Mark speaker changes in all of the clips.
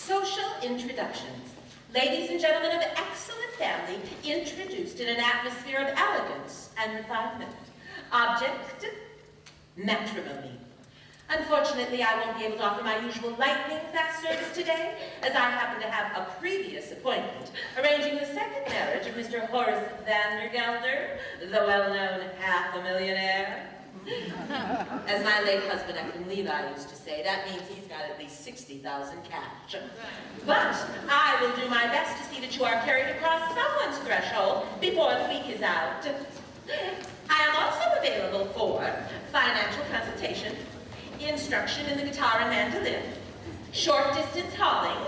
Speaker 1: Social introductions. Ladies and gentlemen of excellent family, introduced in an atmosphere of elegance and refinement. Object, matrimony. Unfortunately, I won't be able to offer my usual lightning-fast service today, as I happen to have a previous appointment arranging the second marriage of Mr. Horace Gallagher, the well-known half-a-millionaire. As my late husband, Captain Levi, used to say, that means he's got at least 60,000 cash. But I will do my best to see that you are carried across someone's threshold before the week is out. I am also available for financial consultation, instruction in the guitar and mandolin, short-distance hauling,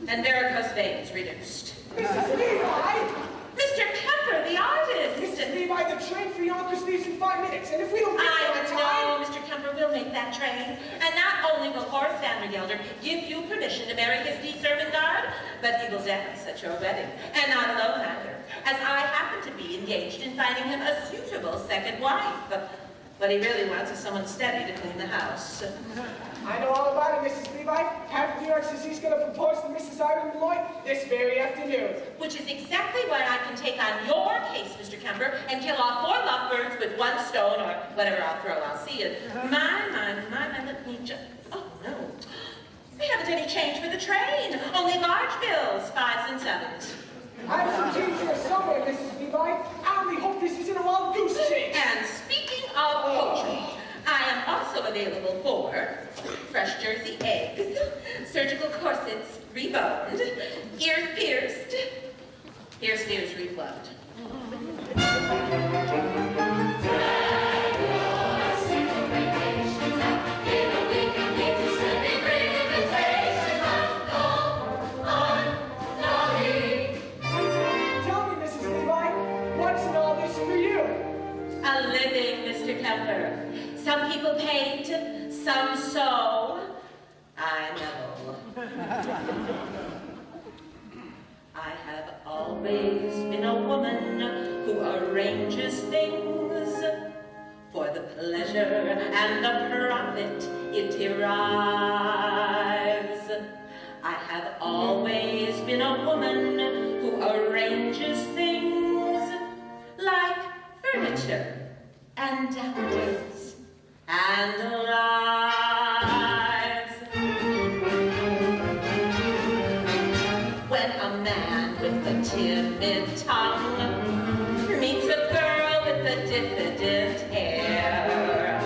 Speaker 1: and varicose veins reduced.
Speaker 2: Mrs. Levi!
Speaker 1: Mr. Kemper, the artist!
Speaker 2: Mrs. Levi, the train for Yonkers leaves in 5 minutes, and if we don't get there on time...
Speaker 1: I know, Mr. Kemper will make that train. And not only will Horace Gallagher give you permission to marry his servant guard, but he will dance at your wedding. And not alone either, as I happen to be engaged in finding him a suitable second wife. What he really wants is someone steady to clean the house.
Speaker 2: I know all about it, Mrs. Levi. Half of New York says he's going to propose to Mrs. Ireland Lloyd this very afternoon.
Speaker 1: Which is exactly why I can take on your case, Mr. Kemper, and kill off 4 lovebirds with 1 stone, or whatever I'll throw, I'll see it. My, let me just... Oh, no. We haven't any change for the train. Only large bills, 5s and 7s.
Speaker 2: I have some change here somewhere, Mrs. Levi. I only hope this isn't a wild goose chase.
Speaker 1: And speaking of poultry, I am also available for fresh Jersey eggs, surgical corsets reboned, ears pierced, ears replugged. A living, Mr. Kemper. Some people paint, some sew. I know. I have always been a woman who arranges things for the pleasure and the profit it derives. I have always been a woman who arranges things like furniture and daffodils and lives. When a man with a timid tongue meets a girl with a diffident air,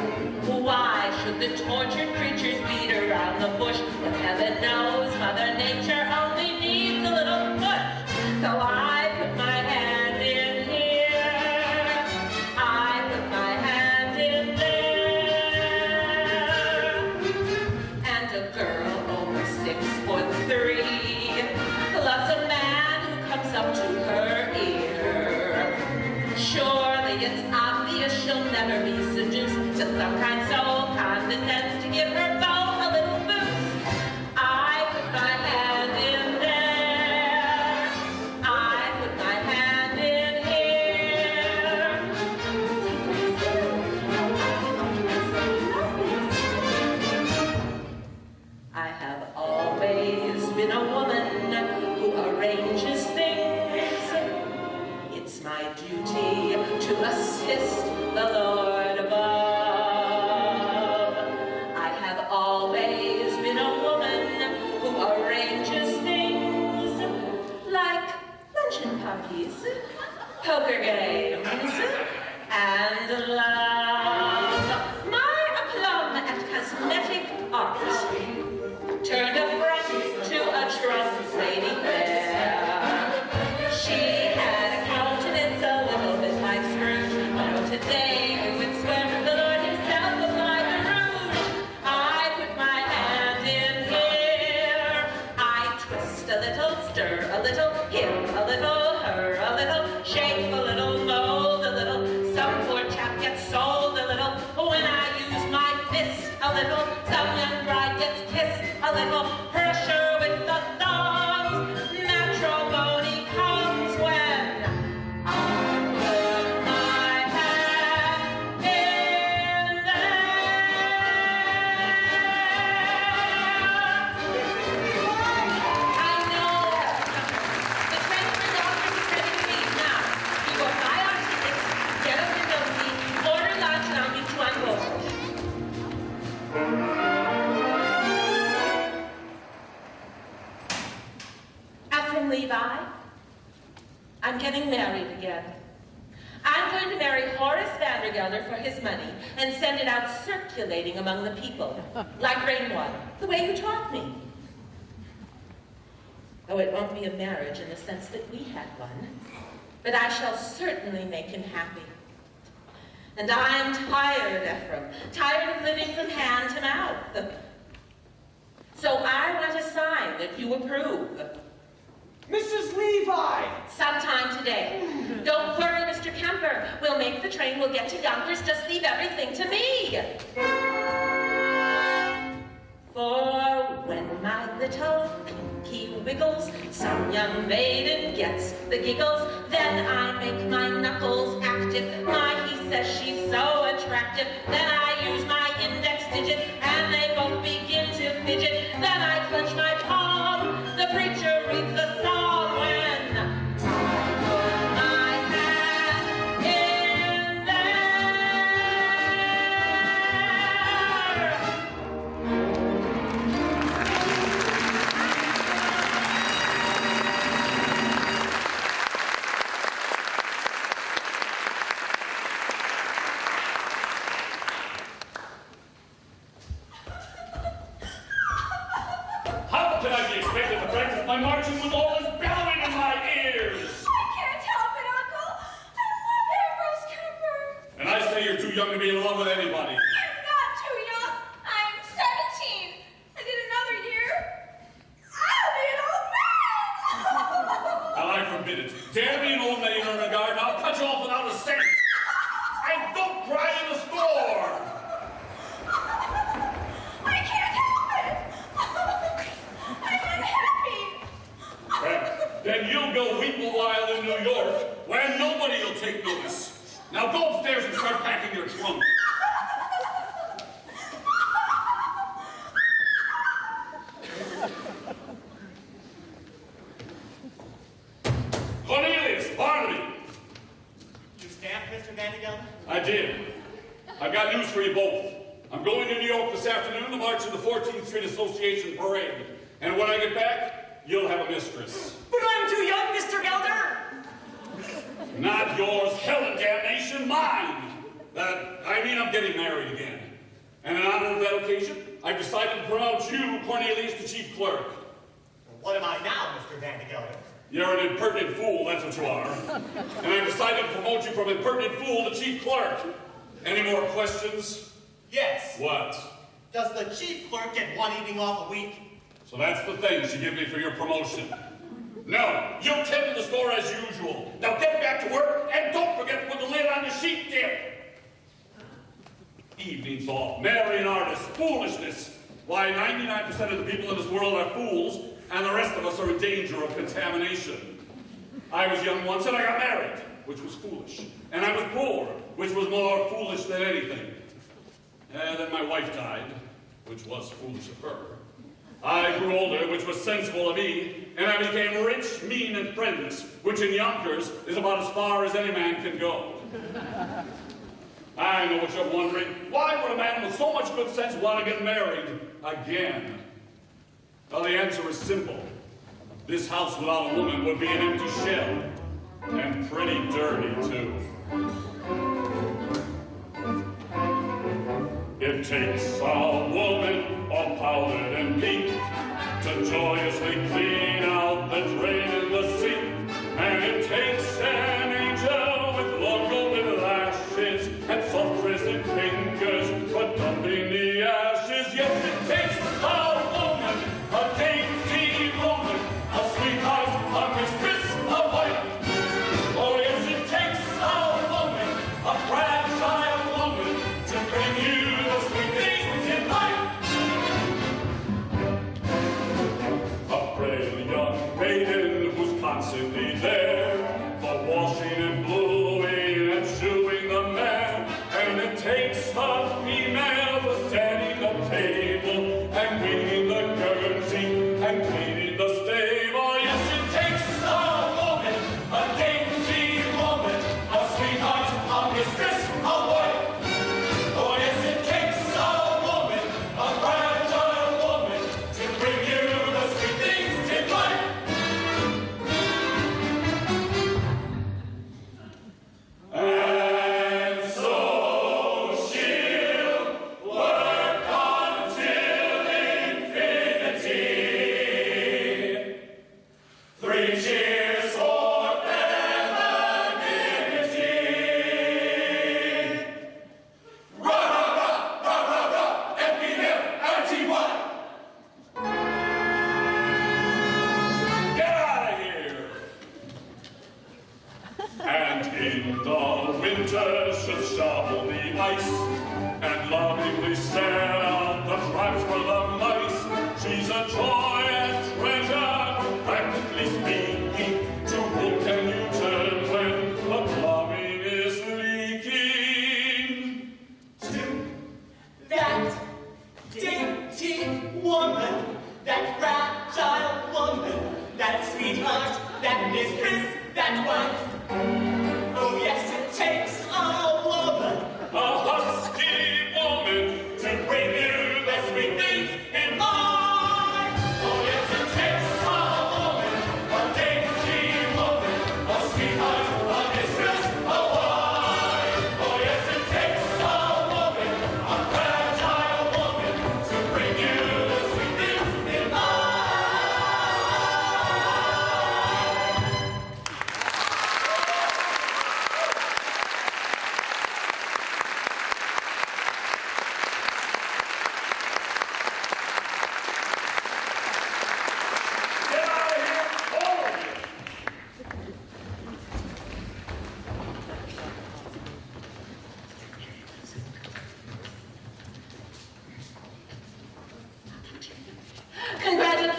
Speaker 1: why should the tortured creatures beat around the bush when heaven knows Mother Nature only needs a little push? So I put my hand in here, I put my hand in there, and a girl over 6'3" loves a man who comes up to her ear. Surely it's obvious she'll never be seduced till some kind soul condescends to give her beau a little boost. I put my hand in there, I put my hand in here. I have always been a woman who arranges things. It's my duty to assist the Lord above. Levi, I'm getting married again. I'm going to marry Horace Vandergelder for his money and send it out circulating among the people, like rainwater, the way you taught me. Oh, it won't be a marriage in the sense that we had one, but I shall certainly make him happy. And I am tired, Ephraim, tired of living from hand to mouth. So I want a sign that you approve.
Speaker 2: Mrs. Levi!
Speaker 1: Sometime today. Don't worry, Mr. Kemper. We'll make the train, we'll get to Yonkers, just leave everything to me. For when my little pinky wiggles, some young maiden gets the giggles, then I make my knuckles active. He says she's so attractive. Then I use my index digit, and they both begin to fidget. Then I clench my palm. The preacher reads the psalm when I put my hand in
Speaker 3: How can I be expected to practice my marching with all this bellowing in my ears?
Speaker 4: I can't help it, Uncle. I love Ambrose Kemper.
Speaker 3: And I say you're too young to be in love with anybody.
Speaker 4: I'm not too young. I'm 17. I did another year. I'll be an old man.
Speaker 3: Now I forbid it. Dare be an old lady in a garden, I'll cut you off without a cent. And don't cry in the store.
Speaker 4: I can't help it. I'm unhappy.
Speaker 3: Then you'll go weep a while in New York, where nobody will take notice. Now go upstairs and start packing your trunk. Cornelius, Barnaby.
Speaker 5: You stamped, Mr. Vandergelder?
Speaker 3: I did. I've got news for you both. I'm going to New York this afternoon to march in the 14th Street Association Parade. And when I get back, you'll have a mistress.
Speaker 5: But I'm too young, Mr. Gelder!
Speaker 3: Not yours, hell and damnation, mine! I'm getting married again. And in honor of that occasion, I've decided to promote you, Cornelius, to chief clerk.
Speaker 5: What am I now, Mr. Vandergelder?
Speaker 3: You're an impertinent fool, that's what you are. And I've decided to promote you from impertinent fool to chief clerk. Any more questions?
Speaker 5: Yes.
Speaker 3: What?
Speaker 5: Does the chief clerk get one evening off a week?
Speaker 3: So that's the things you give me for your promotion. No, you tend to the store as usual. Now get back to work, and don't forget to put the lid on the sheep dip. Evenings off, marry an artist, foolishness. Why, 99% of the people in this world are fools, and the rest of us are in danger of contamination. I was young once, and I got married, which was foolish. And I was poor, which was more foolish than anything. And then my wife died, which was foolish of her. I grew older, which was sensible of me, and I became rich, mean, and friendless, which in Yonkers is about as far as any man can go. I know what you're wondering. Why would a man with so much good sense want to get married again? Well, the answer is simple. This house without a woman would be an empty shell, and pretty dirty, too. It takes a woman all powdered and neat to joyously clean out the drain in the sink. And it takes an angel with long golden lashes and soft crescent fingers for dumping the ashes. Yes, it takes a woman, a dainty woman, a sweetheart, a mistress, a wife. Oh, yes, it takes a woman, a fragile woman, to bring you the sweet things in life. A frail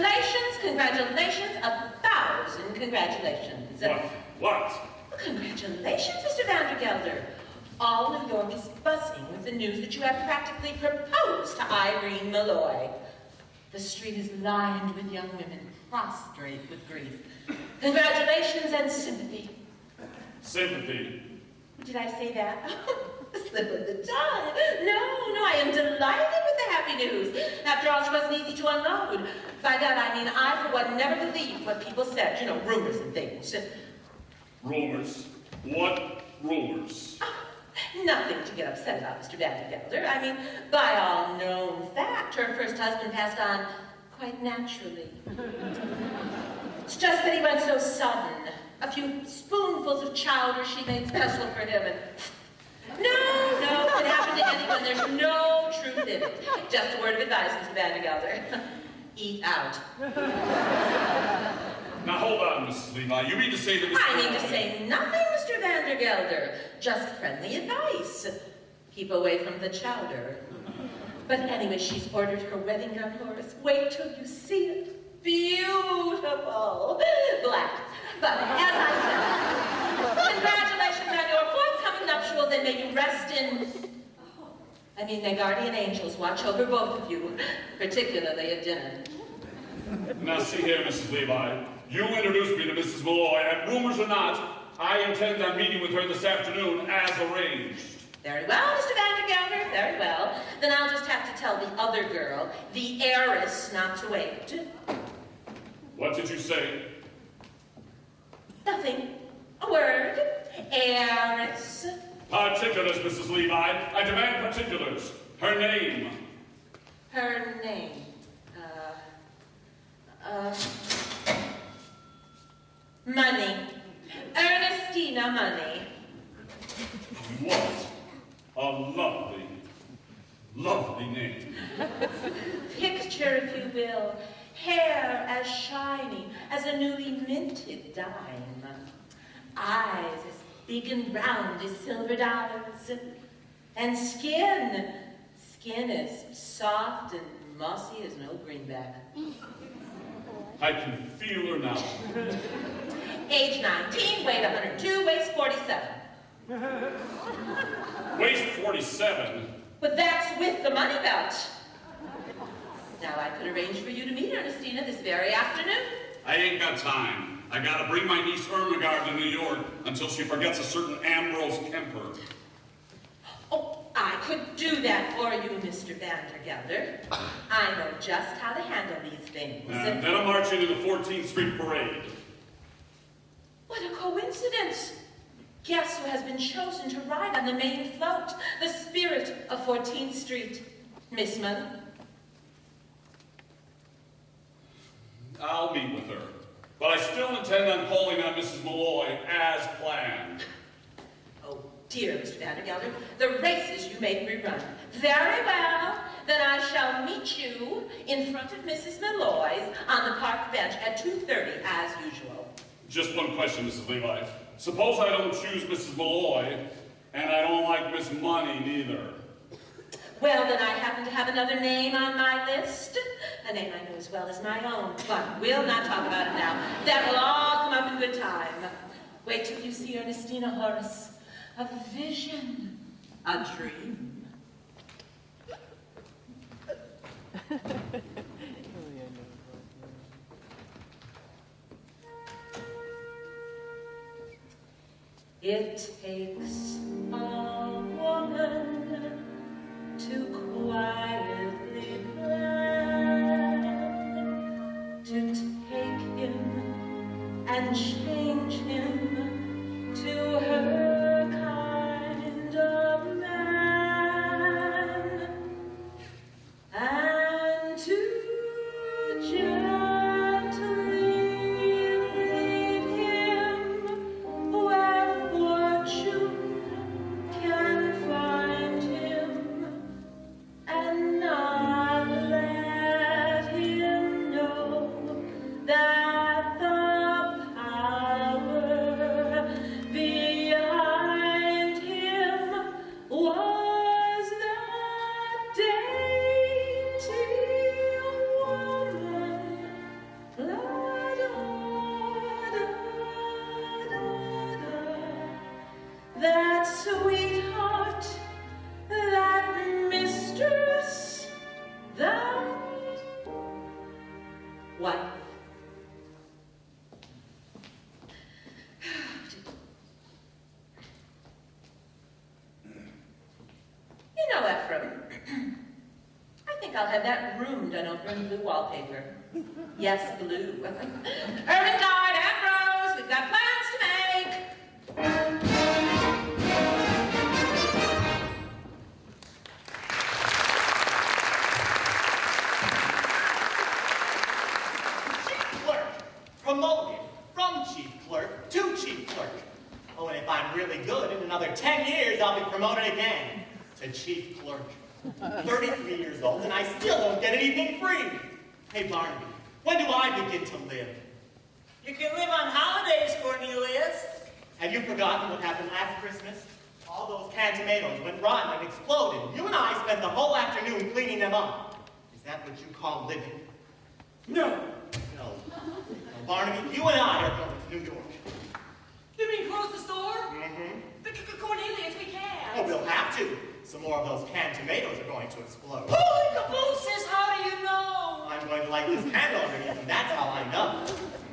Speaker 1: Congratulations, congratulations, 1,000 congratulations.
Speaker 3: What?
Speaker 1: Congratulations, Mr. Vandergelder. All New York is buzzing with the news that you have practically proposed to Irene Malloy. The street is lined with young women prostrate with grief. Congratulations and sympathy.
Speaker 3: Sympathy.
Speaker 1: Did I say that? A slip of the tongue. No, I am delighted with the happy news. After all, she wasn't easy to unload. By that I mean I, for one, never believed what people said. You know, rumors and things.
Speaker 3: Rumors? What rumors?
Speaker 1: Nothing to get upset about, Mr. Vandergelder. I mean, by all known fact, her first husband passed on quite naturally. It's just that he went so sudden. A few spoonfuls of chowder she made special for him, and no, it could happen to anyone. There's no truth in it. Just a word of advice, Mr. Vandergelder. Eat out.
Speaker 3: Now hold on, Mrs. Levi. You mean to say that...
Speaker 1: I mean to say nothing, Mr. Vandergelder. Just friendly advice. Keep away from the chowder. But anyway, she's ordered her wedding gown, Horace. Wait till you see it. Beautiful. Black. But as I said, congratulations on your forthcoming nuptials, and may you rest in... may guardian angels watch over both of you, particularly at dinner.
Speaker 3: Now see here, Mrs. Levi. You introduced me to Mrs. Malloy, and rumors or not, I intend on meeting with her this afternoon as arranged.
Speaker 1: Very well, Mr. Vandergelder, very well. Then I'll just have to tell the other girl, the heiress, not to wait.
Speaker 3: What did you say?
Speaker 1: Nothing. A word. Heiress.
Speaker 3: Particulars, Mrs. Levi. I demand particulars. Her name.
Speaker 1: Her name. Money. Ernestina Money.
Speaker 3: What a lovely name.
Speaker 1: Picture, if you will, hair as shiny as a newly minted dime. Eyes as big and round as silver dollars. And skin as soft and mossy as an old greenback.
Speaker 3: I can feel her now.
Speaker 1: Age 19, weight 102, waist 47.
Speaker 3: Waist 47?
Speaker 1: But that's with the money belt. Now, I could arrange for you to meet Ernestina this very afternoon.
Speaker 3: I ain't got time. I gotta bring my niece Herman to New York until she forgets a certain Ambrose Kemper.
Speaker 1: Oh, I could do that for you, Mr. Vandergelder. I know just how to handle these things.
Speaker 3: And then I'm marching to the 14th Street Parade.
Speaker 1: What a coincidence! Guess who has been chosen to ride on the main float, the spirit of 14th Street? Miss Money?
Speaker 3: I'll meet with her. But I still intend on calling on Mrs. Malloy as planned.
Speaker 1: Oh, dear Mr. Vandergelder, the races you make me run. Very well, then I shall meet you in front of Mrs. Malloy's on the park bench at 2:30 as usual.
Speaker 3: Just one question, Mrs. Levi. Suppose I don't choose Mrs. Malloy, and I don't like Miss Money neither.
Speaker 1: Well, then I happen to have another name on my list. A name I know as well as my own, but we'll not talk about it now. That will all come up in good time. Wait till you see Ernestina, Horace. A vision. A dream. It takes a woman to quietly plan, to take him and change him to her kind of man, and to gently lead him where fortune can find him, and I think I'll have that room done over in blue wallpaper. Yes, blue. Herman died, Ambrose, we've got plans to make.
Speaker 5: Chief clerk. Promoted from chief clerk to chief clerk. Oh, and if I'm really good, in another 10 years, I'll be promoted again to chief clerk. 33 years old, and I still don't get an evening free. Hey, Barnaby, when do I begin to live?
Speaker 6: You can live on holidays, Cornelius.
Speaker 5: Have you forgotten what happened last Christmas? All those canned tomatoes went rotten and exploded. You and I spent the whole afternoon cleaning them up. Is that what you call living?
Speaker 6: No.
Speaker 5: No. Barnaby, you and I are going to New York.
Speaker 6: You mean close the store?
Speaker 5: Mm-hmm.
Speaker 6: Cornelius, we can't.
Speaker 5: Oh, we'll have to. Some more of those canned tomatoes are going to explode.
Speaker 6: Holy cabooses, how do you know?
Speaker 5: I'm going to light this candle underneath, and that's how I know.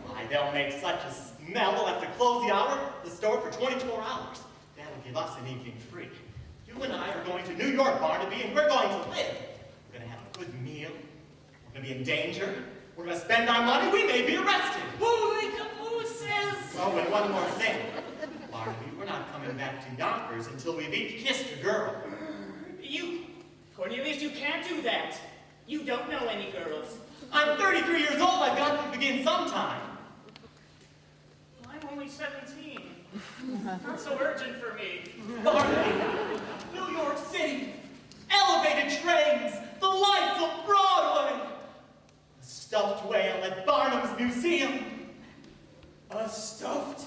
Speaker 5: Why, they'll make such a smell, we'll have to close the store for 24 hours. That'll give us an evening free. You and I are going to New York, Barnaby, and we're going to live. We're going to have a good meal. We're going to be in danger. We're going to spend our money. We may be arrested.
Speaker 6: Holy cabooses!
Speaker 5: Oh, and one more thing. Barnaby, we're not coming back to Yonkers until we've each kissed a girl.
Speaker 6: Cornelius, you can't do that. You don't know any girls.
Speaker 5: I'm 33 years old. I've got to begin sometime.
Speaker 6: I'm only 17. Not so urgent for me.
Speaker 5: Barnaby, New York City, elevated trains, the lights of Broadway, a stuffed whale at Barnum's Museum.
Speaker 6: A stuffed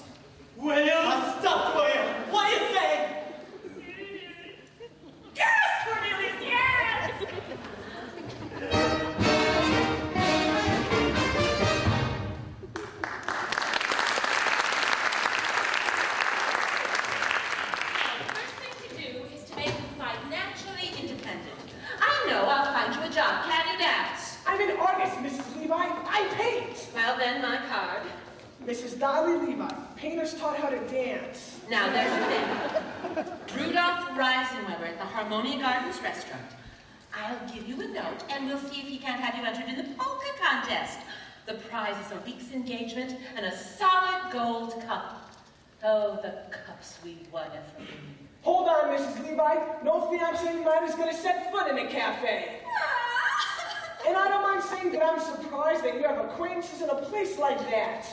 Speaker 6: whale?
Speaker 5: A stuffed whale. What do you say?
Speaker 6: Yes, Cornelius, yes!
Speaker 1: The first thing to do is to make them financially independent. I know I'll find you a job. Can you dance?
Speaker 2: I'm an artist, Mrs. Levi. I paint.
Speaker 1: Well, then my card.
Speaker 2: Mrs. Dolly Levi. Painters taught how to dance.
Speaker 1: Now, there's a thing. Rudolph Reisenweber at the Harmonia Gardens restaurant. I'll give you a note, and we'll see if he can't have you entered in the polka contest. The prize is a week's engagement and a solid gold cup. Oh, the cups we won, Ephraim.
Speaker 2: Hold on, Mrs. Levi. No fiancé of mine is going to set foot in a cafe. And I don't mind saying that I'm surprised that you have acquaintances in a place like that.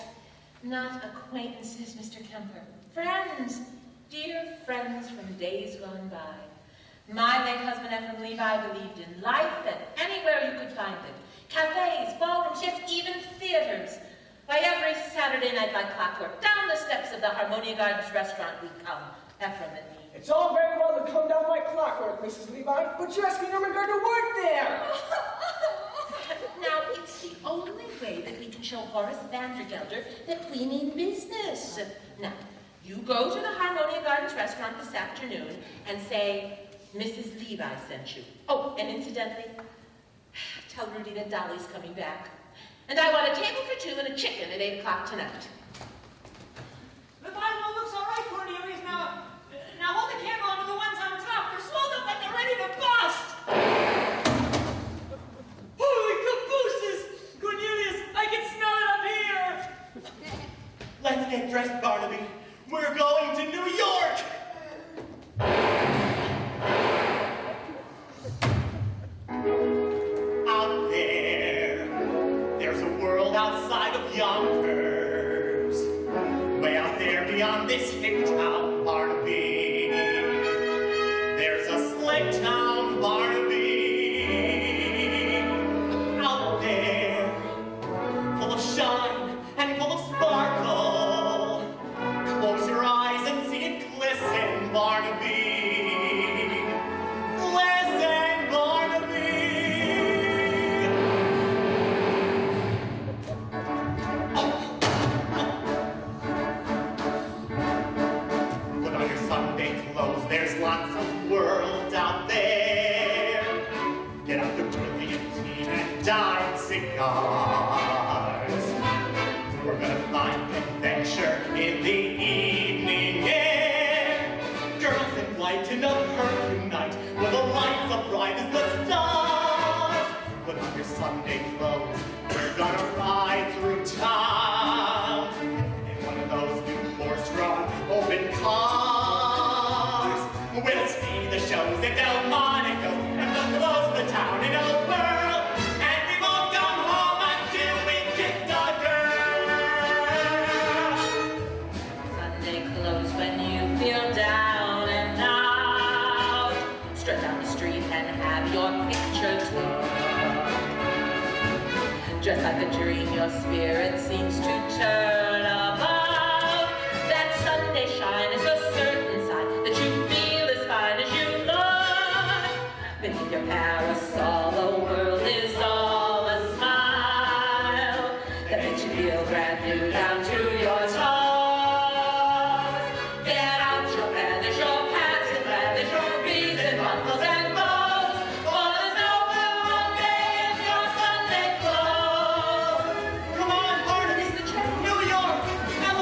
Speaker 1: Not acquaintances, Mr. Kemper. Friends. Dear friends from days gone by. My late husband, Ephraim Levi, believed in life and anywhere you could find it. Cafes, ballrooms, yes, even theaters. Why, every Saturday night like clockwork, down the steps of the Harmonia Gardens restaurant we come, Ephraim and me.
Speaker 2: It's all very well to come down like clockwork, Mrs. Levi, but you're asking Ermengarde to work there.
Speaker 1: Now, it's the only way that we can show Horace Vandergelder that we mean business. Now, you go to the Harmonia Gardens restaurant this afternoon and say, Mrs. Levi sent you. Oh, and incidentally, tell Rudy that Dolly's coming back. And I want a table for two and a chicken at 8 o'clock tonight.
Speaker 6: The Bible looks all right, Cornelius. Now hold the camera onto the ones on top. They're swelled up like they're ready to bust. Holy cabooses! Cornelius, I can smell it up here.
Speaker 5: Let's get dressed, Barnaby. We're going to New York! Out there's a world outside of Yonkers. Way out there beyond this hick town, Barnaby. There's a slick town, Barnaby. Out there, full of shine and full of sparkle. Close your eyes and see it glisten, Barnaby. Glisten, Barnaby. Put on your Sunday clothes, there's lots of world out there. Get out the brilliantine and dine cigars. We're gonna find adventure in the evening air. Girls in light in a perfume night, where the lights are bright as the
Speaker 1: picture tour. Just like a dream, your spirit seems to turn about. That Sunday shine is a certain sign that you feel as fine as you look. Beneath your parasol, the world is all a smile that makes you feel brand new down to your toes. Get out your feathers, your pants and feathers, your beads and buckles and bows. For there's no one day in your Sunday clothes.
Speaker 5: Come on, Barney!
Speaker 1: Is the train?
Speaker 5: New York! LA!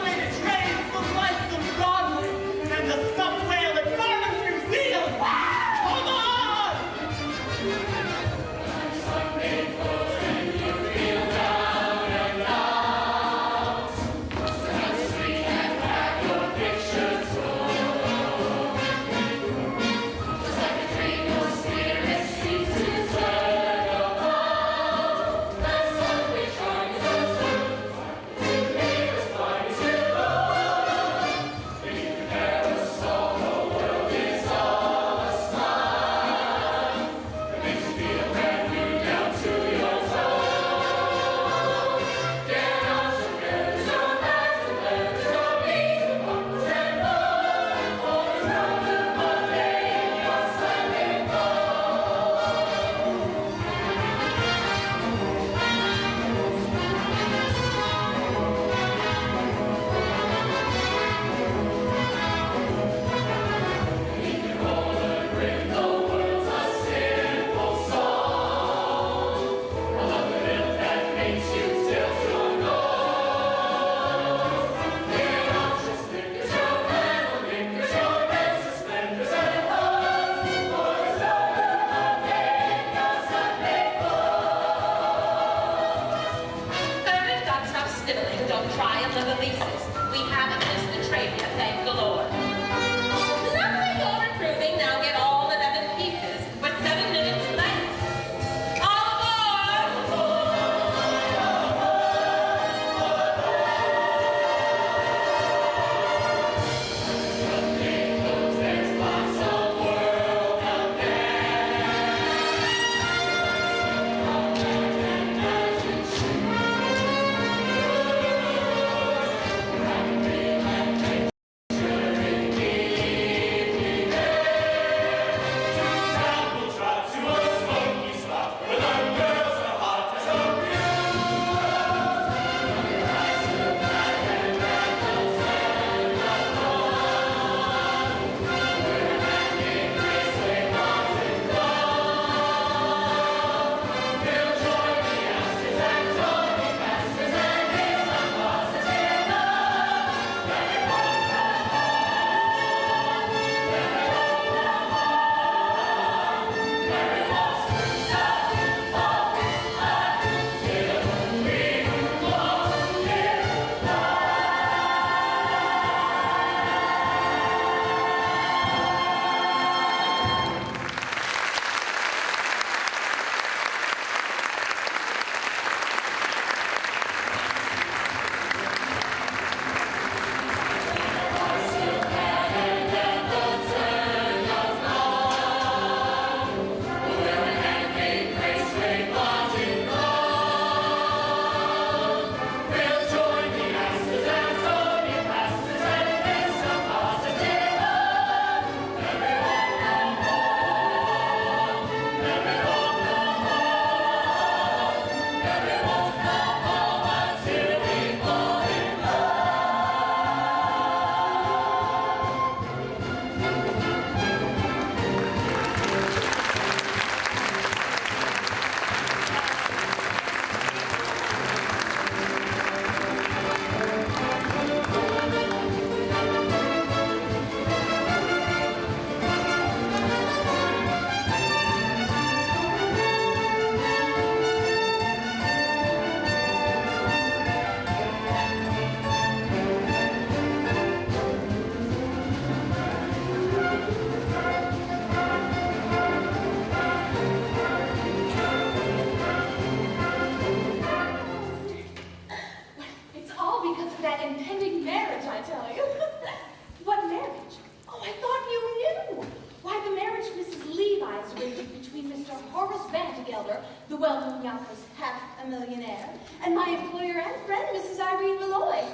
Speaker 4: The well-known younker's half a millionaire, and my employer and friend, Mrs. Irene Malloy.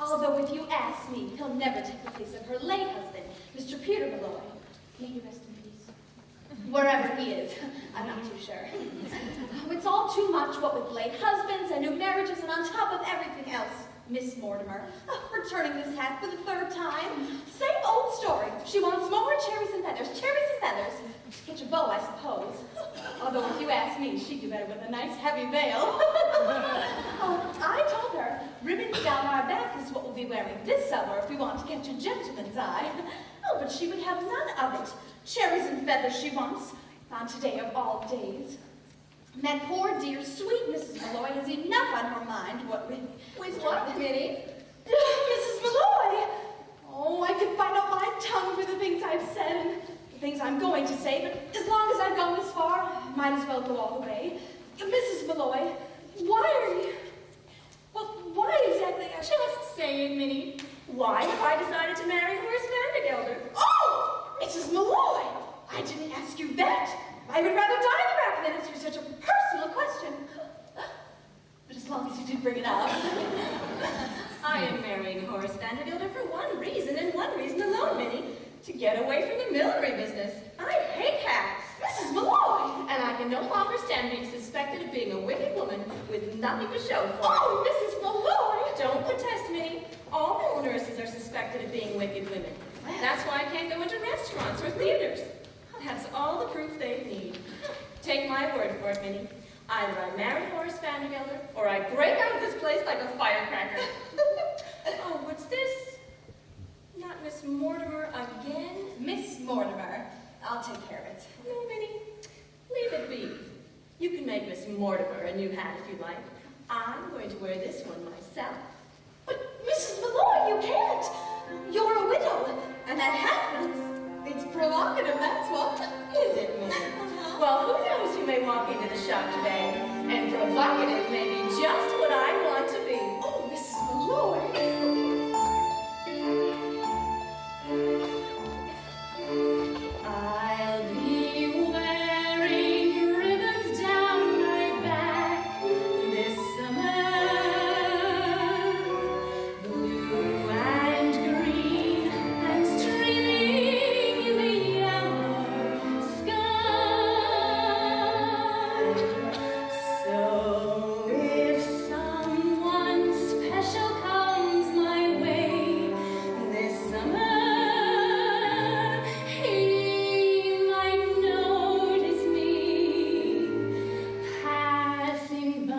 Speaker 4: Although if you ask me, he'll never take the place of her late husband, Mr. Peter Malloy. May he rest in peace. Wherever he is, I'm not too sure. Oh, it's all too much, what with late husbands and new marriages, and on top of everything else. Miss Mortimer, returning this hat for the third time. Same old story. She wants more cherries and feathers. Cherries and feathers. To catch a beau, I suppose. Although if you ask me, she'd do better with a nice heavy veil. I told her, ribbons down our back is what we'll be wearing this summer if we want to catch a gentleman's eye. Oh, but she would have none of it. Cherries and feathers she wants. On today of all days. And that poor, dear, sweet Mrs. Malloy has enough on her mind, what with...
Speaker 7: With what, Minnie?
Speaker 4: Mrs. Malloy! Oh, I could find out my tongue for the things I've said and the things I'm going to say, but as long as I've gone this far, I might as well go all the way. Mrs. Malloy, why are you... Well, why exactly...
Speaker 7: Just say it, Minnie.
Speaker 4: Why have I decided to marry Horace Vandergelder? Oh! Mrs. Malloy! I didn't ask you that. I would rather die than back than answer such a personal question. But as long as you did bring it up.
Speaker 7: I am marrying Horace Vandergelder for one reason and one reason alone, Minnie. To get away from the millinery business. I hate hats.
Speaker 4: Mrs. Malloy!
Speaker 7: And I can no longer stand being suspected of being a wicked woman with nothing to show for it.
Speaker 4: Oh, Mrs. Malloy!
Speaker 7: Don't protest, Minnie. All nurses are suspected of being wicked women. That's why I can't go into restaurants or theaters. That's all the proof they need. Take my word for it, Minnie. Either I marry Horace Vandergelder, or I break out of this place like a firecracker. Oh, what's this? Not Miss Mortimer again?
Speaker 4: Miss Mortimer. I'll take care of it.
Speaker 7: No, Minnie. Leave it be. You can make Miss Mortimer a new hat if you like. I'm going to wear this one myself.
Speaker 4: But, Mrs. Malloy, you can't. You're a widow, and that hat, it's provocative, that's what.
Speaker 7: Is it, Minnie? Well, who knows who may walk into the shop today, and provocative may be just what I want to be.
Speaker 4: Oh, Mrs. Malloy.
Speaker 7: I'll be wearing ribbons down my back this summer, blue and green and streaming in the yellow sky. So if someone special comes my way this summer, he might notice me passing by,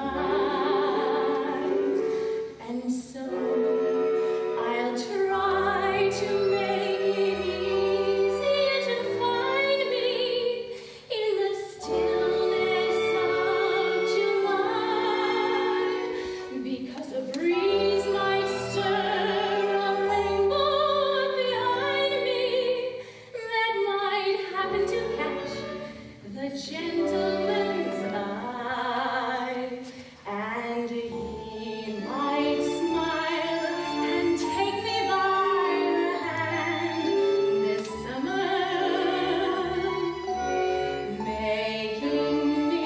Speaker 7: and so I'll try to make it easier to find me in the stillness of July, because a breeze might stir a rainbow behind me that might happen to catch the gentleman's eye, and he might smile and take me by the hand this summer, making me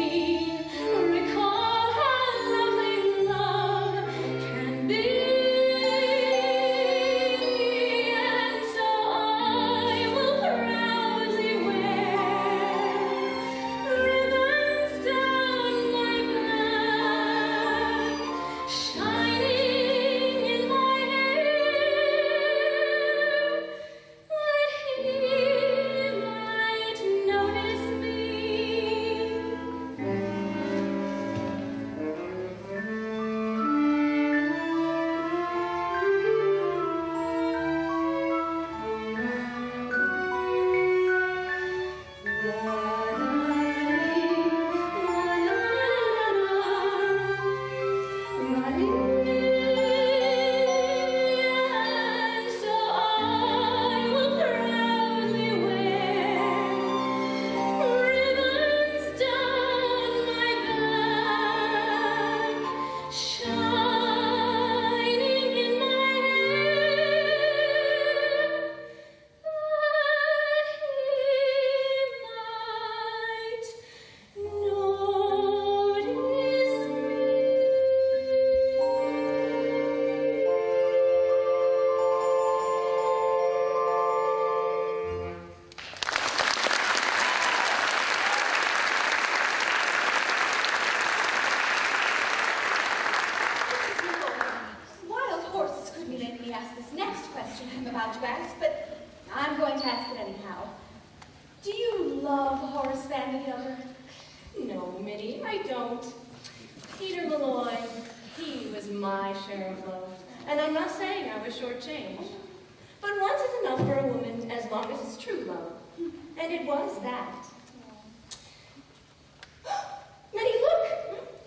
Speaker 7: recall how lovely love can be. And so I will proudly wear ribbons I don't. Peter Malloy, he was my share of love. And I'm not saying I was shortchanged. But once is enough for a woman as long as it's true love. And it was that. Minnie, look!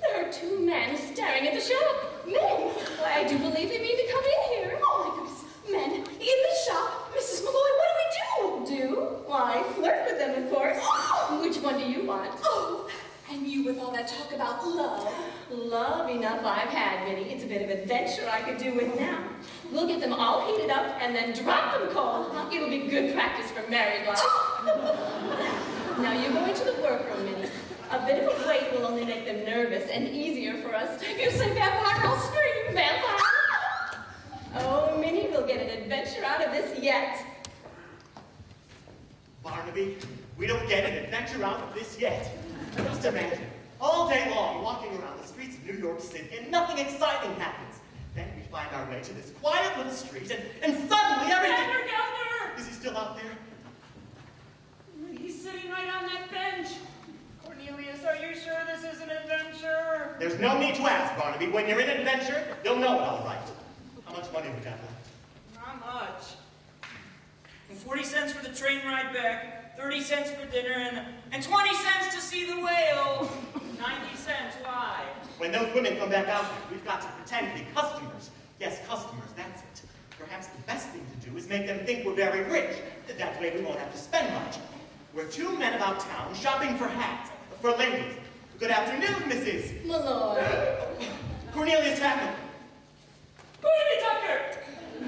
Speaker 7: There are two men staring at the shop. Men! Why, I do believe they mean to come in here. Oh, my goodness. Men, in the shop. Mrs. Malloy, what do we do? Do? Why, flirt with them, of course. Oh. Which one do you want? Oh, and you with all that talk about love. Love enough I've had, Minnie. It's a bit of adventure I could do with now. We'll get them all heated up and then drop them cold. It'll be good practice for married life. Now you go into the workroom, Minnie. A bit of a wait will only make them nervous and easier for us. If you say vampire, I'll scream. Vampire! Oh, Minnie, we'll get an adventure out of this yet.
Speaker 5: Barnaby, we don't get an adventure out of this yet. Just imagine, all day long walking around the streets of New York City and nothing exciting happens. Then we find our way to this quiet little street and suddenly everything...
Speaker 6: Gallagher!
Speaker 5: Is he still out there?
Speaker 6: He's sitting right on that bench. Cornelius, are you sure this is an adventure?
Speaker 5: There's no need to ask, Barnaby. When you're in an adventure, you'll know it all right. How much money we got left?
Speaker 6: Not much. 40 cents for the train ride back, 30 cents for dinner, and 20 cents to see the whale. 90 cents, why?
Speaker 5: When those women come back out here, we've got to pretend to be customers. Yes, customers, that's it. Perhaps the best thing to do is make them think we're very rich. That way we won't have to spend much. We're two men about town shopping for hats, for ladies. Good afternoon, Mrs.
Speaker 7: Malloy.
Speaker 5: Cornelius Hackett.
Speaker 6: Barnaby Tucker!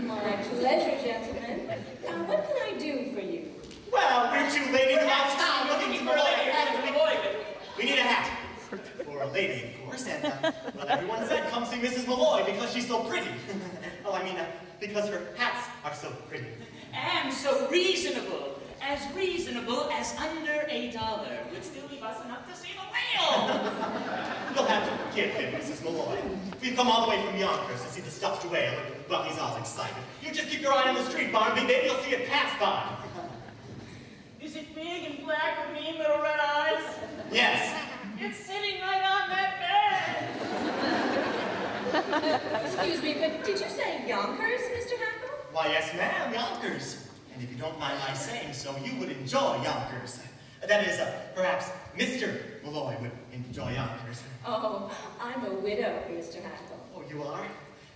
Speaker 7: My pleasure, gentlemen. Now, what can I do for you?
Speaker 5: Well, we're two ladies about town looking for a lady. We need a hat. For a lady, of course, and, well, everyone said come see Mrs. Malloy because she's so pretty. Oh, I mean, because her hats are so pretty.
Speaker 6: And so reasonable as under $1 would still leave us enough to see the whale.
Speaker 5: You'll have to forgive him, Mrs. Malloy. We've come all the way from Yonkers to see the stuffed whale, and, well, he's all excited. You just keep your eye on the street, Barnaby. Maybe you'll see it pass by.
Speaker 6: Is it big and black with mean little red eyes?
Speaker 5: Yes.
Speaker 6: It's sitting right on that bed.
Speaker 7: Excuse me, but did you say Yonkers, Mr. Hackle?
Speaker 5: Why, yes, ma'am, Yonkers. And if you don't mind my saying so, you would enjoy Yonkers. That is, perhaps Mr. Malloy would enjoy Yonkers.
Speaker 7: Oh, I'm a widow, Mr. Hackle.
Speaker 5: Oh, you are?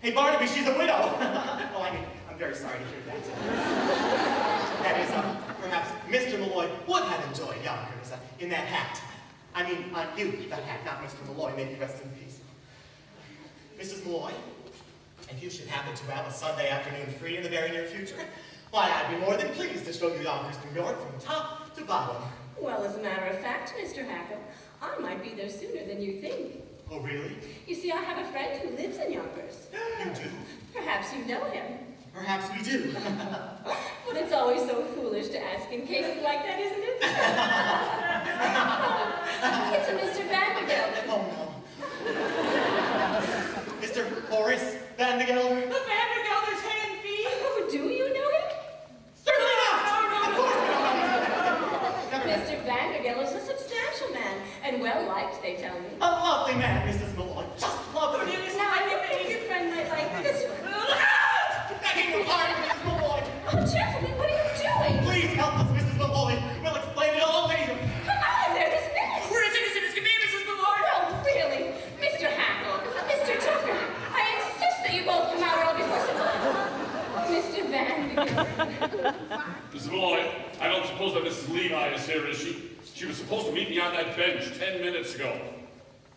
Speaker 5: Hey, Barnaby, she's a widow. Oh, I'm very sorry to hear that. That is, perhaps Mr. Malloy would have enjoyed Yonkers in that hat. I mean, on you, the hat, not Mr. Malloy. May he rest in peace. Mrs. Malloy, if you should happen to have a Sunday afternoon free in the very near future, why, I'd be more than pleased to show you Yonkers, New York, from top to bottom.
Speaker 7: Well, as a matter of fact, Mr. Hackle, I might be there sooner than you think.
Speaker 5: Oh, really?
Speaker 7: You see, I have a friend who lives in Yonkers.
Speaker 5: You do?
Speaker 7: Perhaps you know him.
Speaker 5: Perhaps we do.
Speaker 7: But it's always so foolish to ask in cases like that, isn't it? It's a Mr. Vanderbilt.
Speaker 5: Oh, no. Mr. Horace Vandergelder?
Speaker 6: The Vandergelders hay and feed.
Speaker 7: Oh, do you know him?
Speaker 5: Certainly not!
Speaker 6: No.
Speaker 5: Of course we don't know him.
Speaker 7: Mr. Vanderbilt is a substantial man, and well-liked, they tell me.
Speaker 5: A lovely man, Mrs. Malloy. Just lovely.
Speaker 6: Cornelius,
Speaker 7: Now, I think your friend might like this one.
Speaker 6: Look out!
Speaker 5: Begging your pardon, Mrs. Malloy.
Speaker 7: Oh, gentlemen, what are you doing?
Speaker 5: Please help us, Mrs. Malloy. We'll explain it all later.
Speaker 7: Come on, there, this minute.
Speaker 6: We're as innocent as can be, Mrs. Malloy.
Speaker 7: No, really. Mr. Hackle, Mr. Tucker, I insist that you both come out or I'll be forced to... Mr. Vanderbilt.
Speaker 3: Mrs. Malloy, I don't suppose that Mrs. Levi is here, is she? She was supposed to meet me on that bench 10 minutes ago.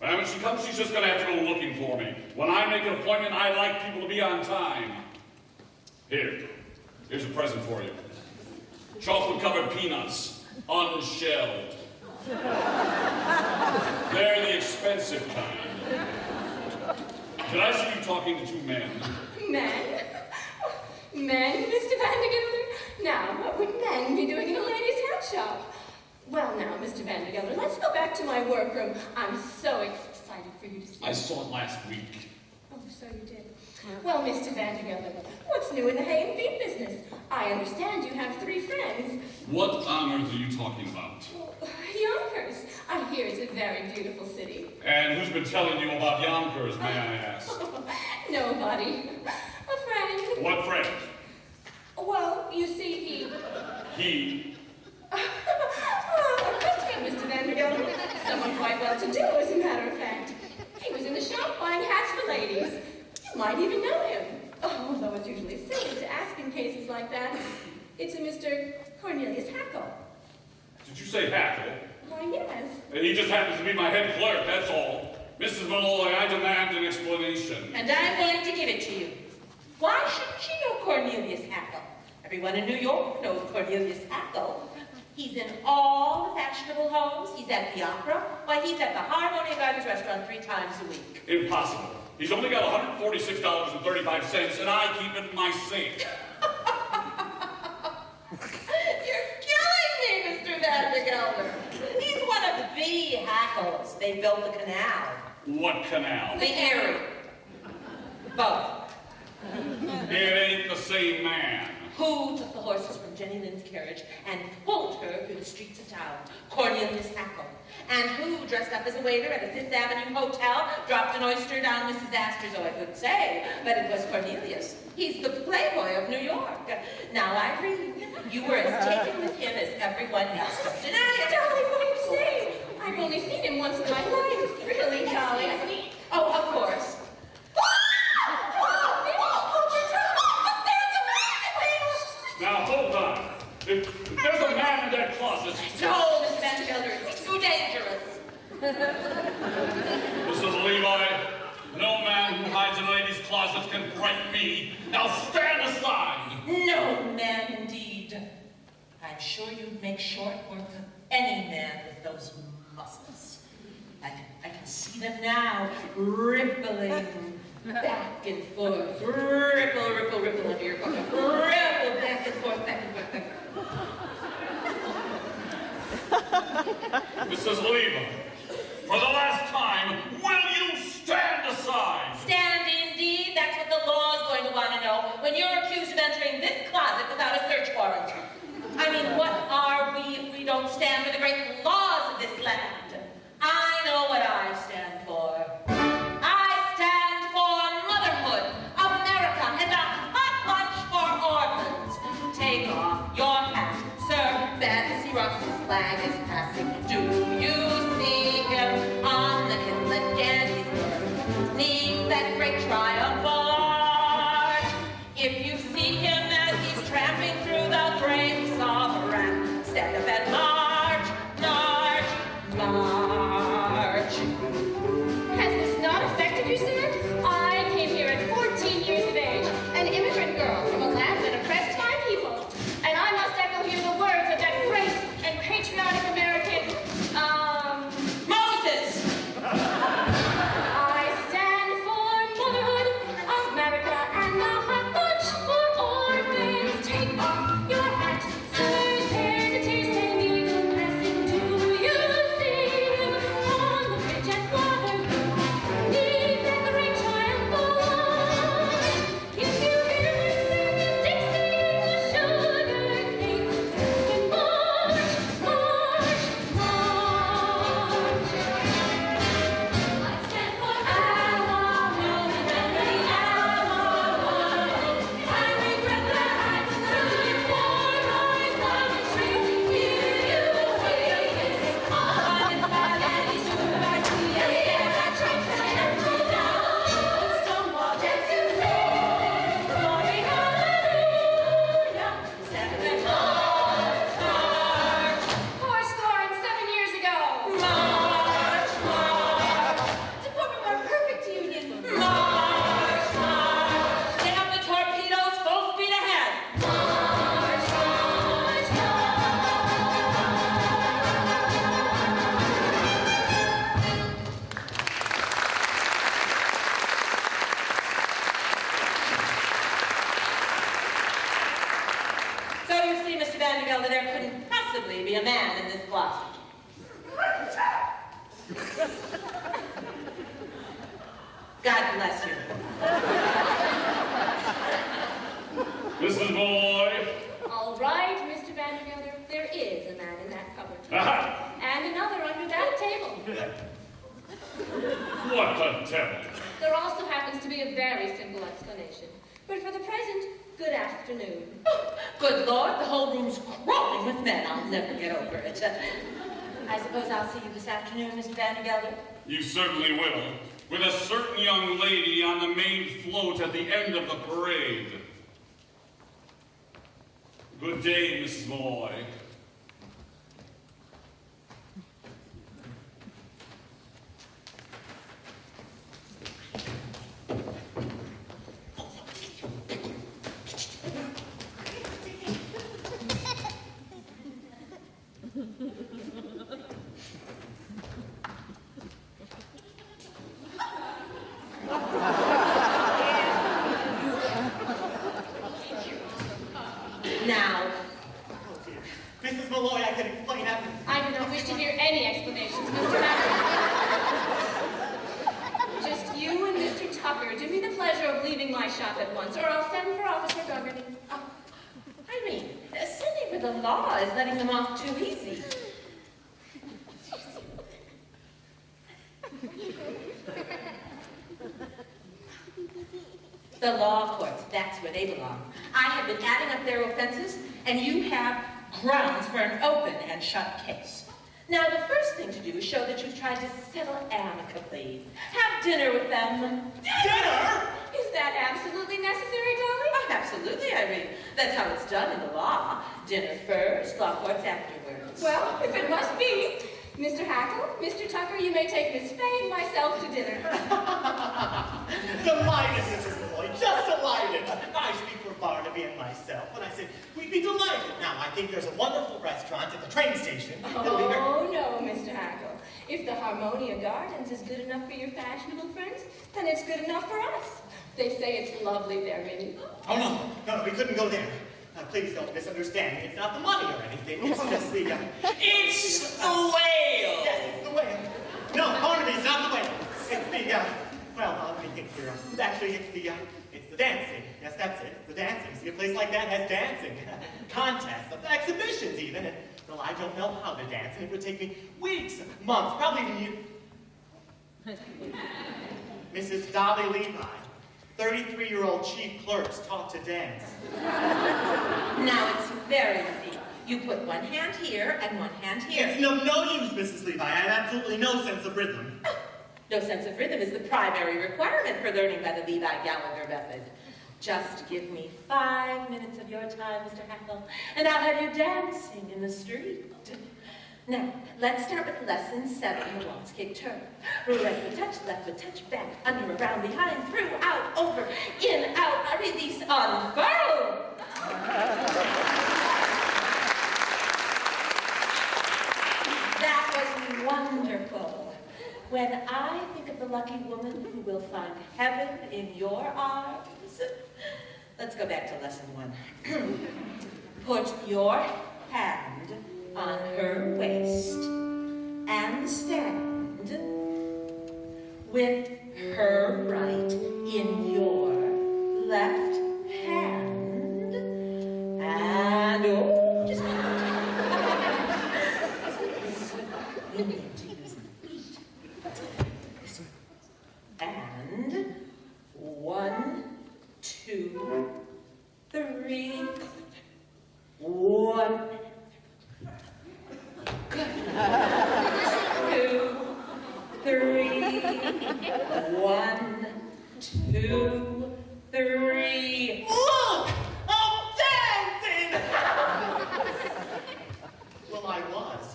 Speaker 3: And when she comes, she's just going to have to go looking for me. When I make an appointment, I like people to be on time. Here's a present for you. Chocolate-covered peanuts, unshelled. They're the expensive kind. Did I see you talking to two men?
Speaker 7: Men? Men, Mr. Vandergelder? Now, what would men be doing in a ladies' hat shop? Well, now, Mr. Vandergelder, let's go back to my workroom. I'm so excited for you to see.
Speaker 3: I saw it last week.
Speaker 7: Oh, so you did. Well, Mr. Vandergelder, what's new in the hay and feed business? I understand you have 3 friends.
Speaker 3: What honors are you talking about?
Speaker 7: Yonkers. I hear it's a very beautiful city.
Speaker 3: And who's been telling you about Yonkers, may I ask?
Speaker 7: Nobody. A friend.
Speaker 3: What friend?
Speaker 7: Well, you see,
Speaker 3: He?
Speaker 7: a Christian, Mr. Vandergelder. Someone quite well-to-do, as a matter of fact. He was in the shop buying hats for ladies. You might even know him. Although it's usually silly to ask in cases like that. It's a Mr. Cornelius Hackle.
Speaker 3: Did you say Hackle?
Speaker 7: Why, yes.
Speaker 3: He just happens to be my head clerk, that's all. Mrs. Malloy, I demand an explanation.
Speaker 1: And I'm going to give it to you. Why shouldn't she know Cornelius Hackle? Everyone in New York knows Cornelius Hackle. He's in all the fashionable homes. He's at the opera. Why, he's at the Harmonia Gardens restaurant 3 times a week.
Speaker 3: Impossible. He's only got $146.35, and I keep it in my sink.
Speaker 1: You're killing me, Mr. Vandergelder. He's one of the Hackles. They built the canal.
Speaker 3: What canal?
Speaker 1: The Erie. Both.
Speaker 3: It ain't the same man.
Speaker 1: Who took the horses from Jenny Lind's carriage and pulled her through the streets of town? Cornelius Hackle. And who, dressed up as a waiter at a 5th Avenue hotel, dropped an oyster down Mrs. Astor's? Oh, I couldn't say, but it was Cornelius. He's the playboy of New York. Now, Irene, you were as taken with him as everyone else.
Speaker 7: Dolly, what are you saying? I've only seen him once in my life. Really, Dolly?
Speaker 1: Oh, of course.
Speaker 3: Now, hold on. If there's a man in that closet...
Speaker 1: No, Mr. Vandergelder, it's too dangerous.
Speaker 3: Mrs. Levi, no man who hides in a lady's closet can frighten me. Now stand aside.
Speaker 1: No man, indeed. I'm sure you'd make short work of any man with those muscles. I can see them now, rippling back and forth. Ripple, ripple, ripple under your bucket. Ripple back and forth, back and forth, back and forth.
Speaker 3: Mrs. Levi, for the last time, will you stand aside?
Speaker 1: Stand indeed. That's what the law is going to want to know when you're accused of entering this closet without a search warrant. I mean, what are we if we don't stand for the great laws of this land? I know what I stand for. I stand for motherhood, America, and a hot lunch for orphans. Take off your hat, sir. Fantasy Ross's flag is passing. Do you see? God bless you.
Speaker 3: Mrs. Malloy.
Speaker 7: All right, Mr. Vandergelder, there is a man in that cupboard.
Speaker 3: Aha!
Speaker 7: And another under that table.
Speaker 3: What the devil?
Speaker 7: There also happens to be a very simple explanation. But for the present, good afternoon.
Speaker 1: Oh, good Lord, the whole room's crawling with men. I'll never get over it. I suppose I'll see you this afternoon, Mr. Vandergelder?
Speaker 3: You certainly will. With a certain young lady on the main float at the end of the parade. Good day, Mrs. Malloy.
Speaker 1: Now,
Speaker 5: Mrs. Malloy, I can explain everything.
Speaker 7: I do not wish to hear any explanations, Mr. Haddleton. Just you and Mr. Tucker. Do me the pleasure of leaving my shop at once, or I'll send for Officer Gargany.
Speaker 1: oh, Irene, sending for the law is letting them off too easy. The law courts, that's where they belong. I have been adding up their offenses, and you have grounds for an open and shut case. Now, the first thing to do is show that you've tried to settle amicably. Have dinner with them.
Speaker 5: Dinner?
Speaker 7: Is that absolutely necessary, Dolly?
Speaker 1: Oh, absolutely, Irene. That's how it's done in the law. Dinner first, law courts afterwards.
Speaker 7: Well, if it must be. Mr. Hackle, Mr. Tucker, you may take Miss Fay and myself to dinner.
Speaker 5: Delighted, Mrs. Malloy, just delighted. I speak for Barnaby and myself when I say we'd be delighted. Now, I think there's a wonderful restaurant at the train station.
Speaker 7: Oh, no, Mr. Hackle. If the Harmonia Gardens is good enough for your fashionable friends, then it's good enough for us. They say it's lovely there, Minnie.
Speaker 5: Oh, no, we couldn't go there. Please don't misunderstand me. It's not the money or anything. It's just the,
Speaker 6: It's the whale!
Speaker 5: Yes, it's the whale. No, Barnaby, it's not the whale. It's the, well, let me think here. Actually, it's the dancing. Yes, that's it. It's the dancing. See, a place like that has dancing. Contests, exhibitions even. And, well, I don't know how to dance, and it would take me weeks, months, probably even years. Mrs. Dolly Levi. 33-year-old chief clerks taught to dance.
Speaker 1: Now, it's very easy. You put one hand here and one hand here.
Speaker 5: It's no use, Mrs. Levi. I have absolutely no sense of rhythm.
Speaker 1: No sense of rhythm is the primary requirement for learning by the Levi Gallagher method. Just give me 5 minutes of your time, Mr. Hackle, and I'll have you dancing in the street. Now, let's start with lesson 7, the waltz kick turn. Right foot touch, left foot touch, back, under, around, behind, through, out, over, in, out, release, unfurl. That was wonderful. When I think of the lucky woman who will find heaven in your arms, let's go back to lesson 1. Put your hand on her waist and stand with her right in your left hand and oh, just you need to use the feet. And 1, 2, 3, 1. Good. 2, 3. 1, 2, 3.
Speaker 5: Look! I'm dancing! Well, I was.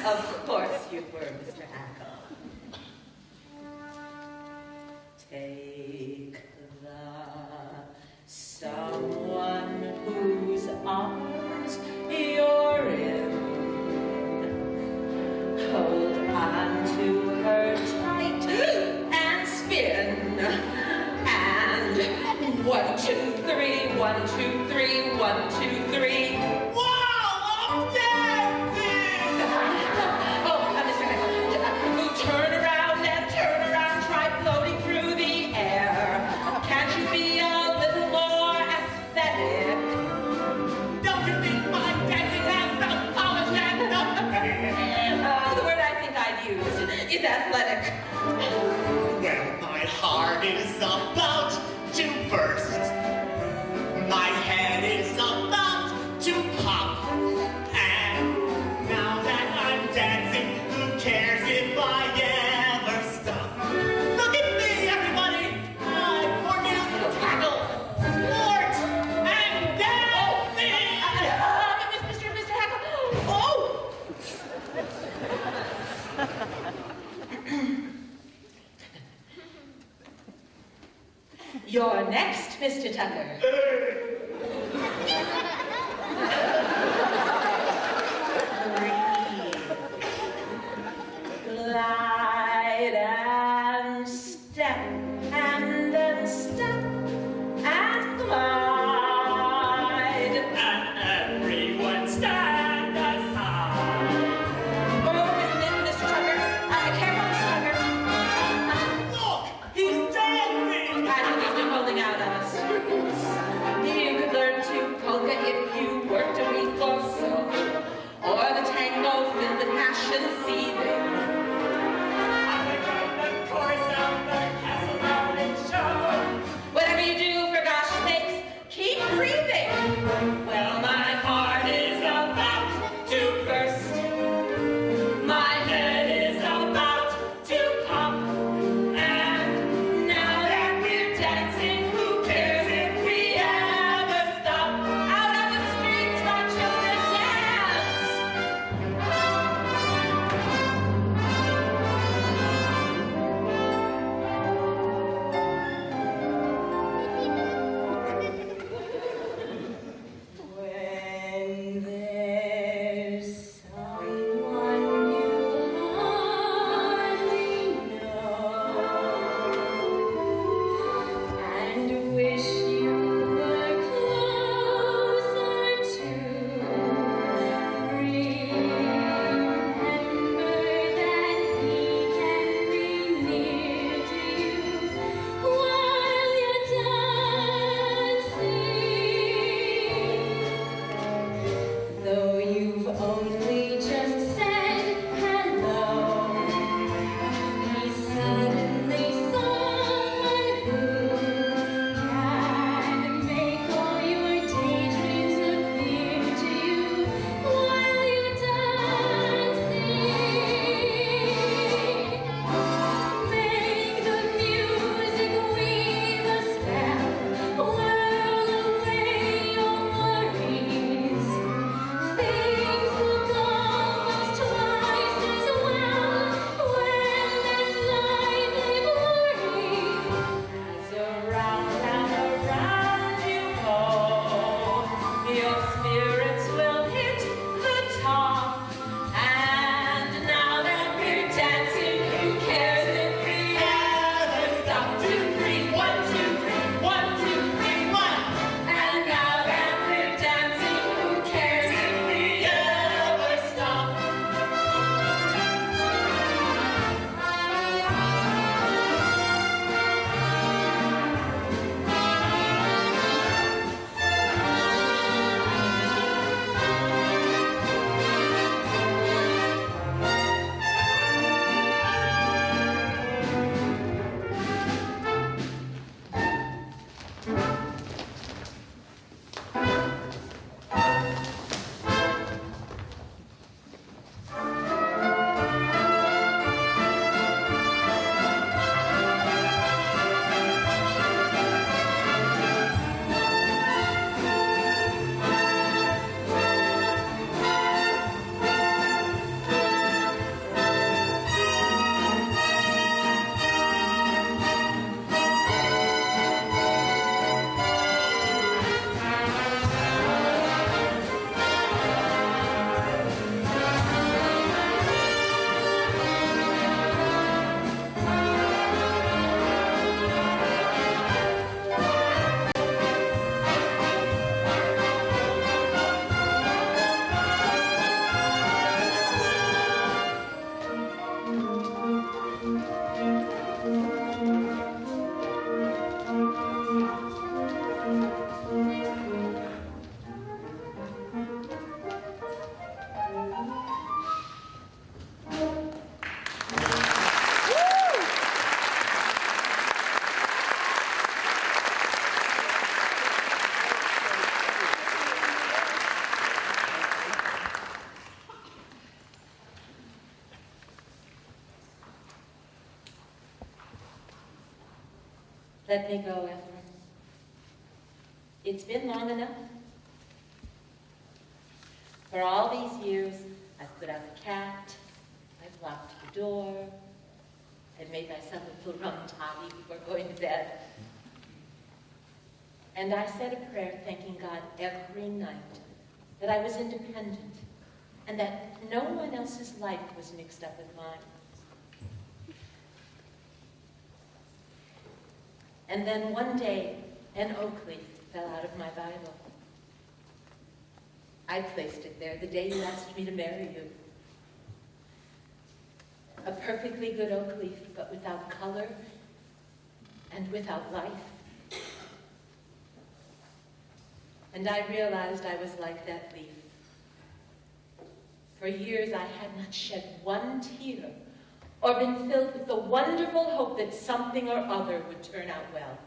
Speaker 1: Of course you were, Mr. Hackle. Take the someone whose arms you're in. Hold on to her tight and spin. And 1, 2, 3, 1, 2, 3, 1, 2, 3.
Speaker 5: Wow! I'm dancing!
Speaker 1: Oh, Mr. Hackle, turn around and turn around. Try floating through the is athletic.
Speaker 5: Well, my heart is about to burst. My head is about to pop. And now that I'm dancing, who cares if I ever stop? Look at me, everybody! I'm Cornell, tackle, sport, and dancing!
Speaker 1: Mr. Hackle. Oh! You're next, Mr. Tucker. Glide and step, and then step, and glide.
Speaker 6: And everyone stand aside.
Speaker 1: Oh, Mr. Tucker, careful, Mr. Tucker.
Speaker 5: Look, he's dancing!
Speaker 1: I think he's been holding out on us. You could learn to polka Let me go, Ephraim. It's been long enough. For all these years, I've put out the cat, I've locked the door, I've made myself a little rum toddy before going to bed. And I said a prayer thanking God every night that I was independent and that no one else's life was mixed up with mine. And then one day, an oak leaf fell out of my Bible. I placed it there the day you asked me to marry you. A perfectly good oak leaf, but without color and without life. And I realized I was like that leaf. For years I had not shed one tear or been filled with the wonderful hope that something or other would turn out well.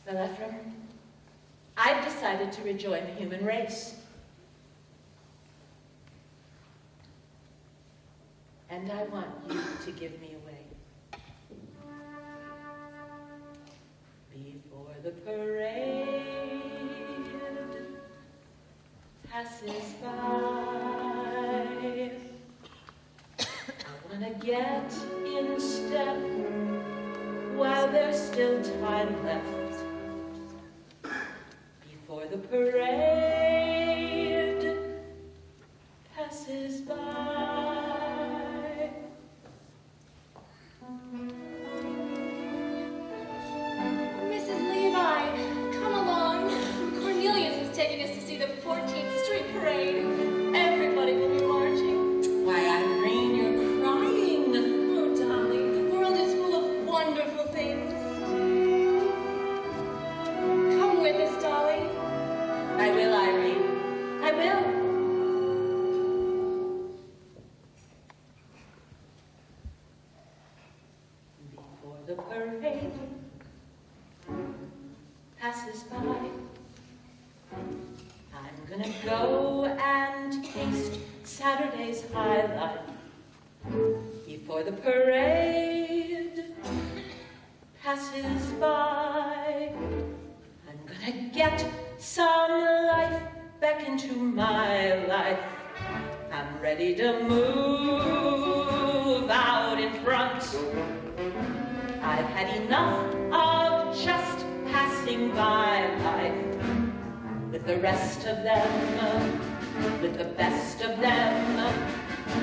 Speaker 1: Well, Ephraim, I've decided to rejoin the human race. And I want you to give me away. Before the parade passes by, I want to get in step while there's still time left. Before the parade passes by.
Speaker 4: Mrs. Levi, come along. Cornelius is taking us to see the 14th Street Parade. Everybody will be marching.
Speaker 1: Why, Irene, you're crying.
Speaker 4: Oh, Dolly, the world is full of wonderful things. Come with us, Dolly.
Speaker 1: I will, Irene. I will. Before the parade passes by, I'm gonna go and taste Saturday's high life. Before the parade passes by, I'm gonna get some life back into my life. I'm ready to move out in front. I've had enough of just passing by life with the rest of them, with the best of them.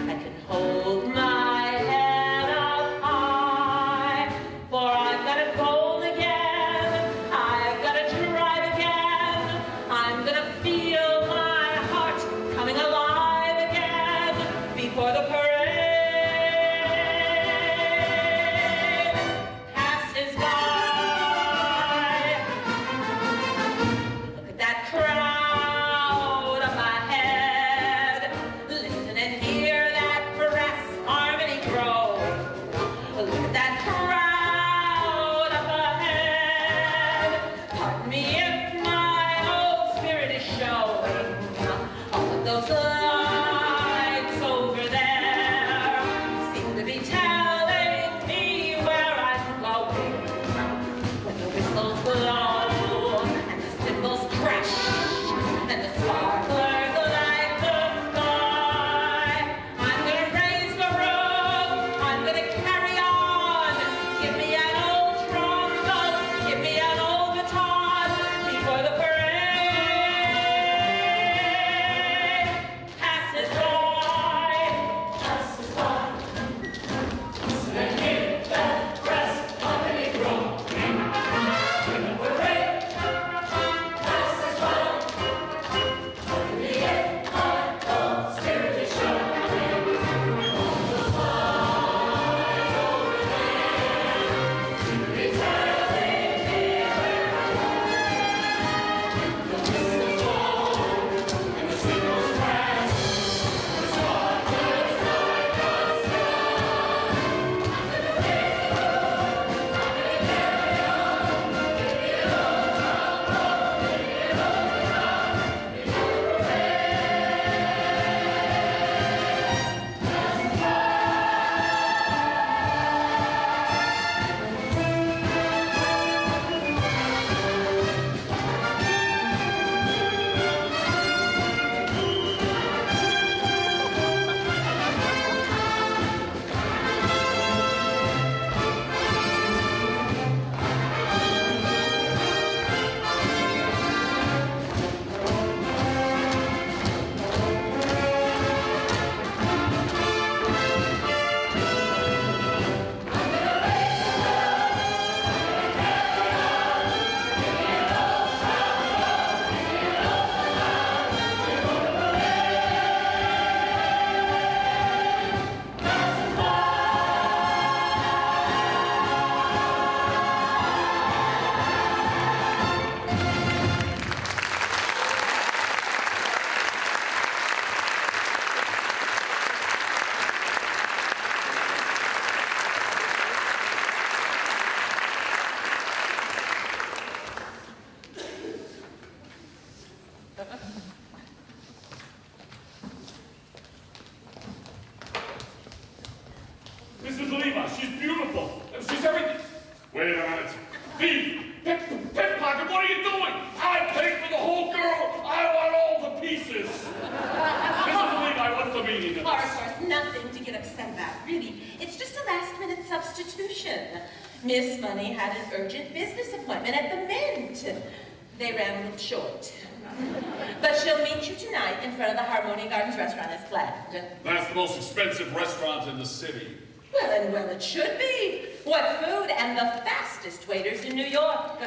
Speaker 1: I can hold my head up high, for I've got a goal again. I've got to drive again. I'm gonna feel my heart coming alive again before the parade passes by. Look at that crowd up ahead. Listen and hear that brass arm
Speaker 3: she's beautiful. She's everything. Wait a minute. Thief! Pickpocket, what are you doing? I paid for the whole girl. I want all the pieces. Mrs. Levi, what's the meaning of this?
Speaker 1: Horace, nothing to get upset about, really. It's just a last-minute substitution. Miss Money had an urgent business appointment at the Mint. They ran a little short. But she'll meet you tonight in front of the Harmonia Gardens restaurant as planned.
Speaker 3: That's the most expensive restaurant in the city.
Speaker 1: Well, and well it should be. What food and the fastest waiters in New York.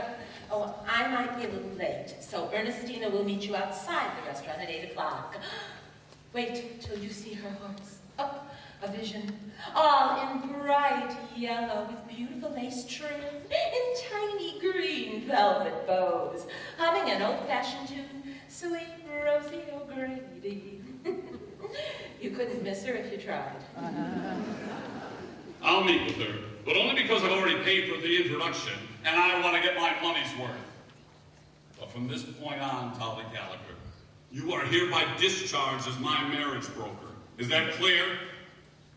Speaker 1: Oh, I might be a little late, so Ernestina will meet you outside the restaurant at 8 o'clock. Wait till you see her horse. Oh, a vision. All in bright yellow with beautiful lace trim and tiny green velvet bows, humming an old-fashioned tune, Sweet Rosie O'Grady. You couldn't miss her if you tried.
Speaker 3: I'll meet with her, but only because I've already paid for the introduction, and I want to get my money's worth. But from this point on, Dolly Gallagher, you are hereby discharged as my marriage broker. Is that clear?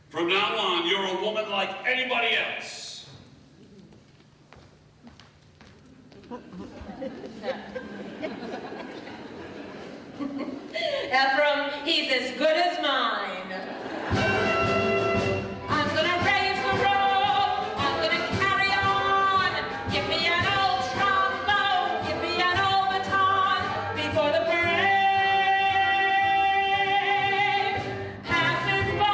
Speaker 3: From now on, you're a woman like anybody else.
Speaker 1: Ephraim, he's as good as mine. I'm gonna raise the rope. I'm gonna carry on. Give me an old trombone. Give me an old baton before the parade passes by.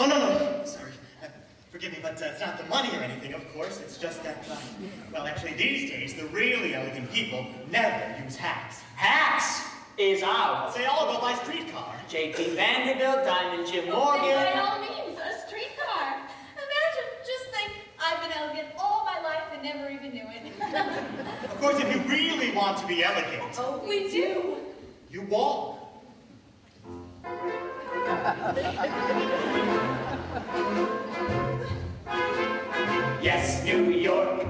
Speaker 5: Oh, no, sorry. Forgive me, but it's not the money or anything, of course. It's just that, well, actually, these days, the really elegant people never use hacks.
Speaker 6: Hacks is out.
Speaker 5: They all go by streetcar.
Speaker 6: J.P. Vanderbilt, Diamond Jim
Speaker 4: Then
Speaker 6: Morgan.
Speaker 4: by all means, a streetcar. Imagine, just think, I've been elegant all my life and never even knew it.
Speaker 5: Of course, if you really want to be elegant,
Speaker 4: Oh, we do.
Speaker 5: you walk.
Speaker 6: Yes, New York,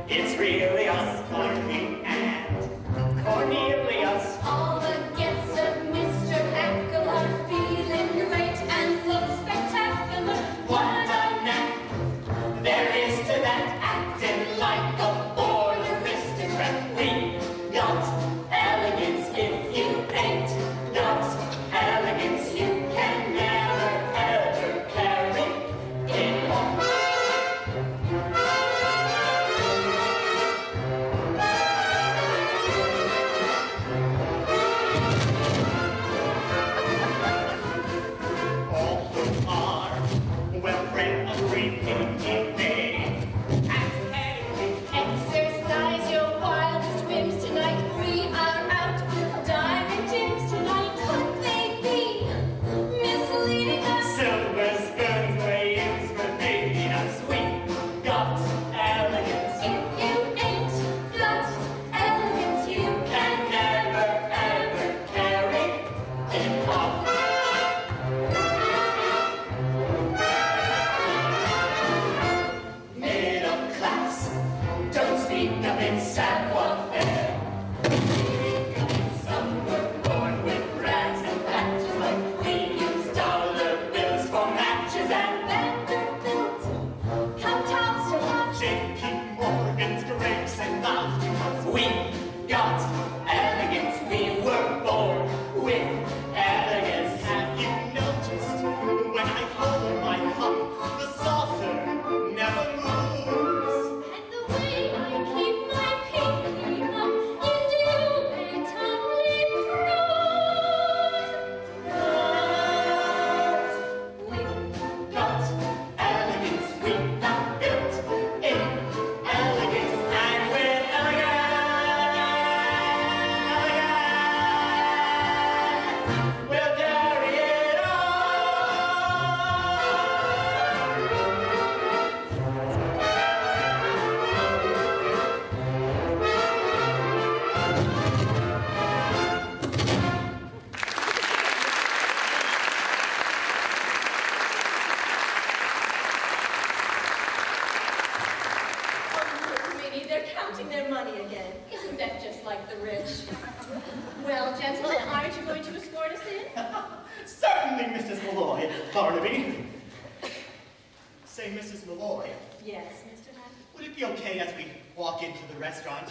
Speaker 6: it's really us,
Speaker 5: Corny and
Speaker 6: Cornelius.
Speaker 4: All the gets of Mr. Hackle are feeling great and look spectacular.
Speaker 6: What a knack there is to that acting like a born aristocrat. We got elegance if you ain't got elegance. You can never ever carry it on.
Speaker 5: all who are well-bred agree in name.
Speaker 4: Exercise your wildest whims tonight. We are out with diamond gems tonight. Could they be misleading us?
Speaker 6: Silver spoons we use for baby us. We got elegance.
Speaker 4: If you ain't got elegance, you
Speaker 6: Can never ever carry it off. Middle class, don't speak of its savoir-faire. Some were born with rags and patches, like we use dollar bills for matches and
Speaker 4: Vanderbilt, come toss to watch.
Speaker 5: J.P. Morgan's grapes and mouths.
Speaker 6: we got elegance. We were born with elegance.
Speaker 5: Have you noticed when I hold my cup, the saucer never moves?
Speaker 4: And the way I keep my pinky up, you do eternally proud. We
Speaker 6: Got elegance. We got built in elegance, and with elegance, we'll carry it on.
Speaker 7: Oh, Minnie, they're counting their money again. Isn't that just like the rich? Well, gentlemen, aren't you going to escort us in?
Speaker 5: Certainly, Mrs. Malloy. Barnaby. Say, Mrs. Malloy,
Speaker 7: Yes, Mr. Hackle.
Speaker 5: would it be okay as we walk into the restaurant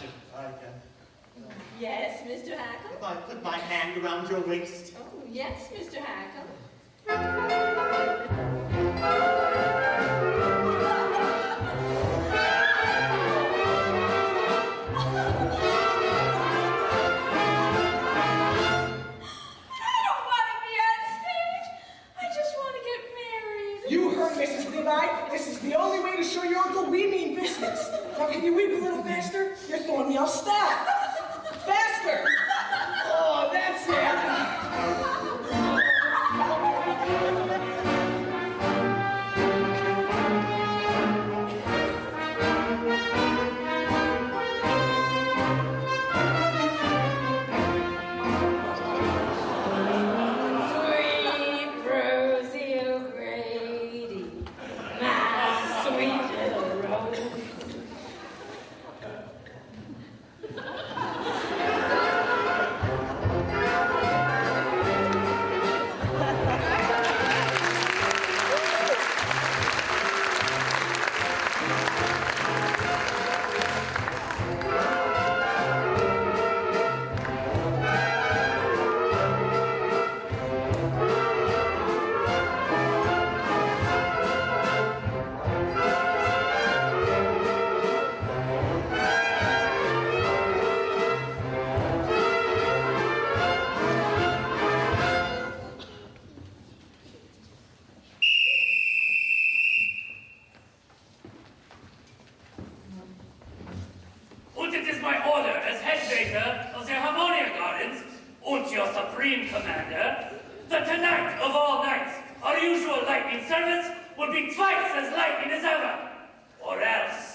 Speaker 7: Yes, Mr. Hackle.
Speaker 5: if I put my hand around your waist?
Speaker 7: Oh, yes, Mr. Hackle.
Speaker 4: I don't want to be on stage. I just want to get married.
Speaker 2: You heard Mrs. Levi. This is the only way to show your uncle we mean business. Now, can you weep a little faster? You're throwing me off step. Faster! Oh, that's it.
Speaker 8: Supreme Commander, that tonight of all nights, our usual lightning service will be twice as lightning as ever, or else.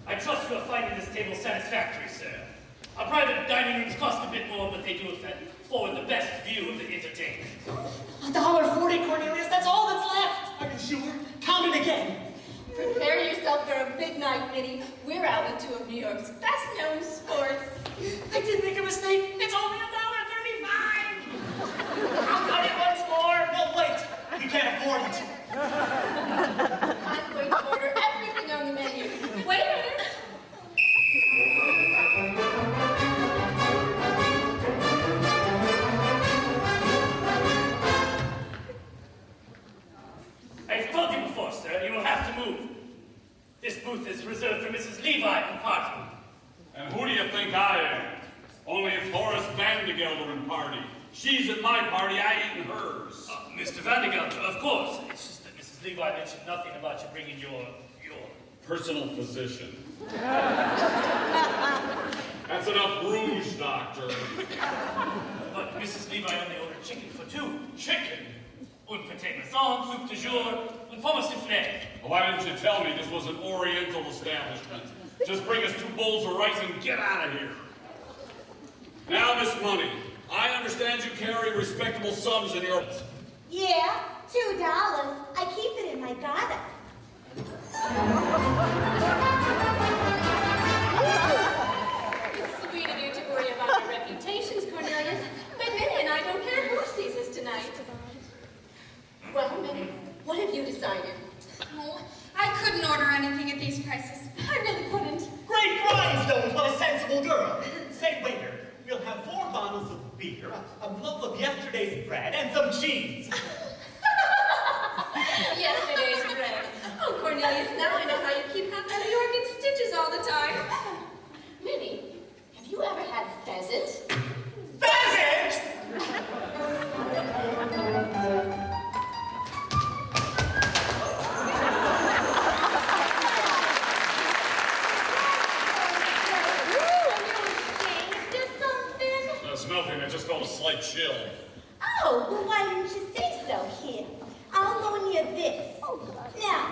Speaker 8: I trust you are finding this table satisfactory, sir. Our private dining rooms cost a bit more, but they do afford the best view of the entertainment.
Speaker 5: $1.40, Cornelius, that's all that's left. Are you sure? Count it again.
Speaker 7: Prepare yourself for a big night, Minnie. We're out with two of New York's best-known sports.
Speaker 5: I did make a mistake. It's only $1.35. I'll cut it once more. No, wait. You can't afford it.
Speaker 7: I'm going to order everything on the menu. Wait a minute.
Speaker 8: I've told you before, sir, you will have to move. This booth is reserved for Mrs. Levi and party.
Speaker 3: And who do you think I am? Only it's Horace Vandergelder and party. She's at my party, I eat in hers.
Speaker 8: Mr. Vandergelder, of course. It's just that Mrs. Levi mentioned nothing about you bringing your
Speaker 3: personal physician. That's enough rouge, doctor.
Speaker 8: But Mrs. Levi only ordered chicken for two. Chicken? Un pâté maison, soup du jour, and pomme soufflé.
Speaker 3: Why didn't you tell me this was an Oriental establishment? Just bring us 2 bowls of rice and get out of here. Now, Miss Money, I understand you carry respectable sums in your...
Speaker 9: Yeah, $2. I keep it in my garden.
Speaker 7: It's sweet of you to worry about our reputations, Cornelius. But Minnie and I don't care who sees us tonight. Well, Minnie, what have you decided?
Speaker 4: Oh, I couldn't order anything at these prices. I really couldn't.
Speaker 5: Great grindstones, what a sensible girl. Say, waiter, we'll have 4 bottles of beer, a loaf of yesterday's bread, and some cheese.
Speaker 7: Yesterday's bread. Oh, Cornelius, now I know how you keep half New York in stitches all the time. Minnie, have you ever had pheasant?
Speaker 5: Pheasant?
Speaker 3: There's nothing, I just felt a slight chill.
Speaker 9: Oh, well, why didn't you say so? Here, I'll go near this. Now,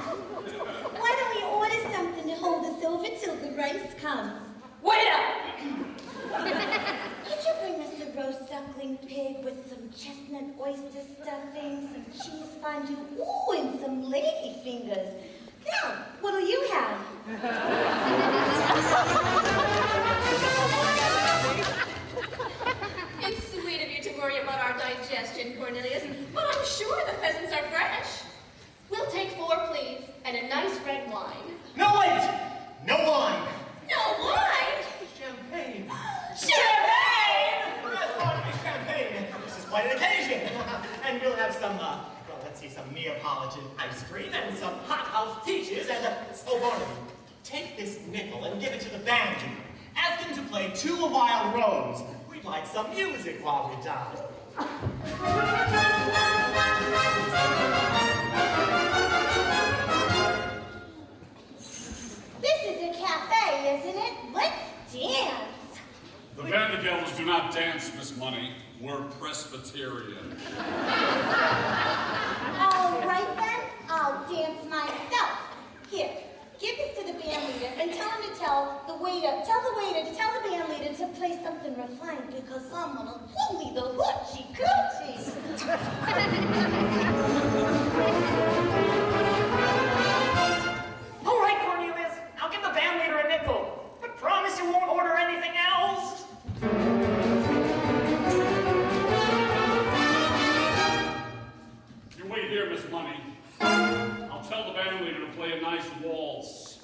Speaker 9: why don't we order something to hold us over till the rice comes?
Speaker 7: Wait up!
Speaker 9: Could you bring us a roast duckling pig with some chestnut oyster stuffing, some cheese fondue, ooh, and some lady fingers? Now, what'll you have?
Speaker 7: It's sweet of you to worry about our digestion, Cornelius, but I'm sure the pheasants are fresh. We'll take 4, please, and a nice red wine.
Speaker 5: No, wait! No wine!
Speaker 7: No wine?
Speaker 5: Champagne!
Speaker 7: Champagne!
Speaker 5: That's part of the champagne. This is quite an occasion. And we'll have some, some Neapolitan ice cream and some hothouse peaches and, oh, Barnaby, take this nickel and give it to the band leader. Ask him to play 2 Wild Rose. We'd like some music while we dine.
Speaker 9: This is a cafe, isn't it? Let's dance.
Speaker 3: The Vandergelders do not dance, Miss Money. We're Presbyterian.
Speaker 9: All right then, I'll dance myself. Here, give this to the band leader and tell him to tell the waiter to play something refined because I'm gonna sing me the hoochie coochie.
Speaker 2: All right, Cornelius, I'll give the band leader a nickel, but promise you won't order anything else.
Speaker 3: You wait here, Miss Money. I'll tell the band leader to play a nice waltz.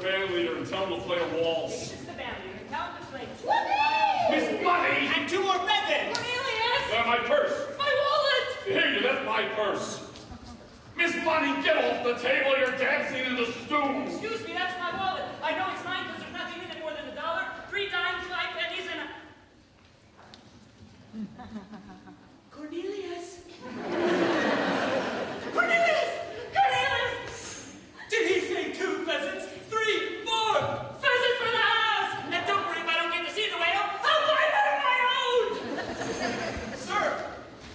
Speaker 3: band leader and tell him to play a waltz.
Speaker 7: This is the band leader. Tell him to play.
Speaker 3: Miss Bunny!
Speaker 5: And 2 more pheasants!
Speaker 7: Cornelius!
Speaker 3: My purse!
Speaker 7: My wallet!
Speaker 3: Here, you left my purse. Miss Bunny, get off the table. You're dancing in the stew.
Speaker 8: Excuse me, that's my wallet. I know it's mine because there's nothing in it more than $1, 3 dimes, 5 pennies, and a...
Speaker 7: Cornelius! Cornelius! Cornelius!
Speaker 5: Did he say 2 pheasants? 3, 4!
Speaker 8: Pheasants for the house! And don't worry if I don't get to see the whale. I'll buy one of my own!
Speaker 5: Sir!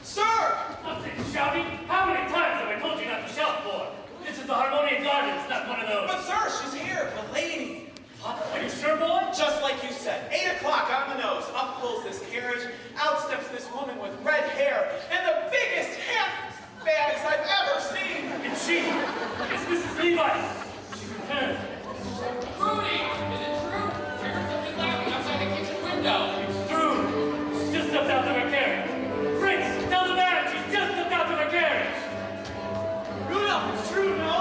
Speaker 5: Sir!
Speaker 8: Nothing shouting. How many times have I told you not to shout for? This is the Harmonia Gardens, not one of those.
Speaker 5: But sir, she's here, the lady.
Speaker 8: What? Are you sure, boy?
Speaker 5: Just like you said, 8 o'clock on the nose. Up pulls this carriage, out steps this woman with red hair and the biggest handbags I've ever seen.
Speaker 8: It's she. It's Mrs. Levi. She's in town.
Speaker 10: Rudy, is it true? I heard something loud outside the kitchen window.
Speaker 8: It's true. She's just stepped out of her carriage. Fritz, tell the man she's just stepped out of her carriage.
Speaker 5: Rudolph, it's true, no?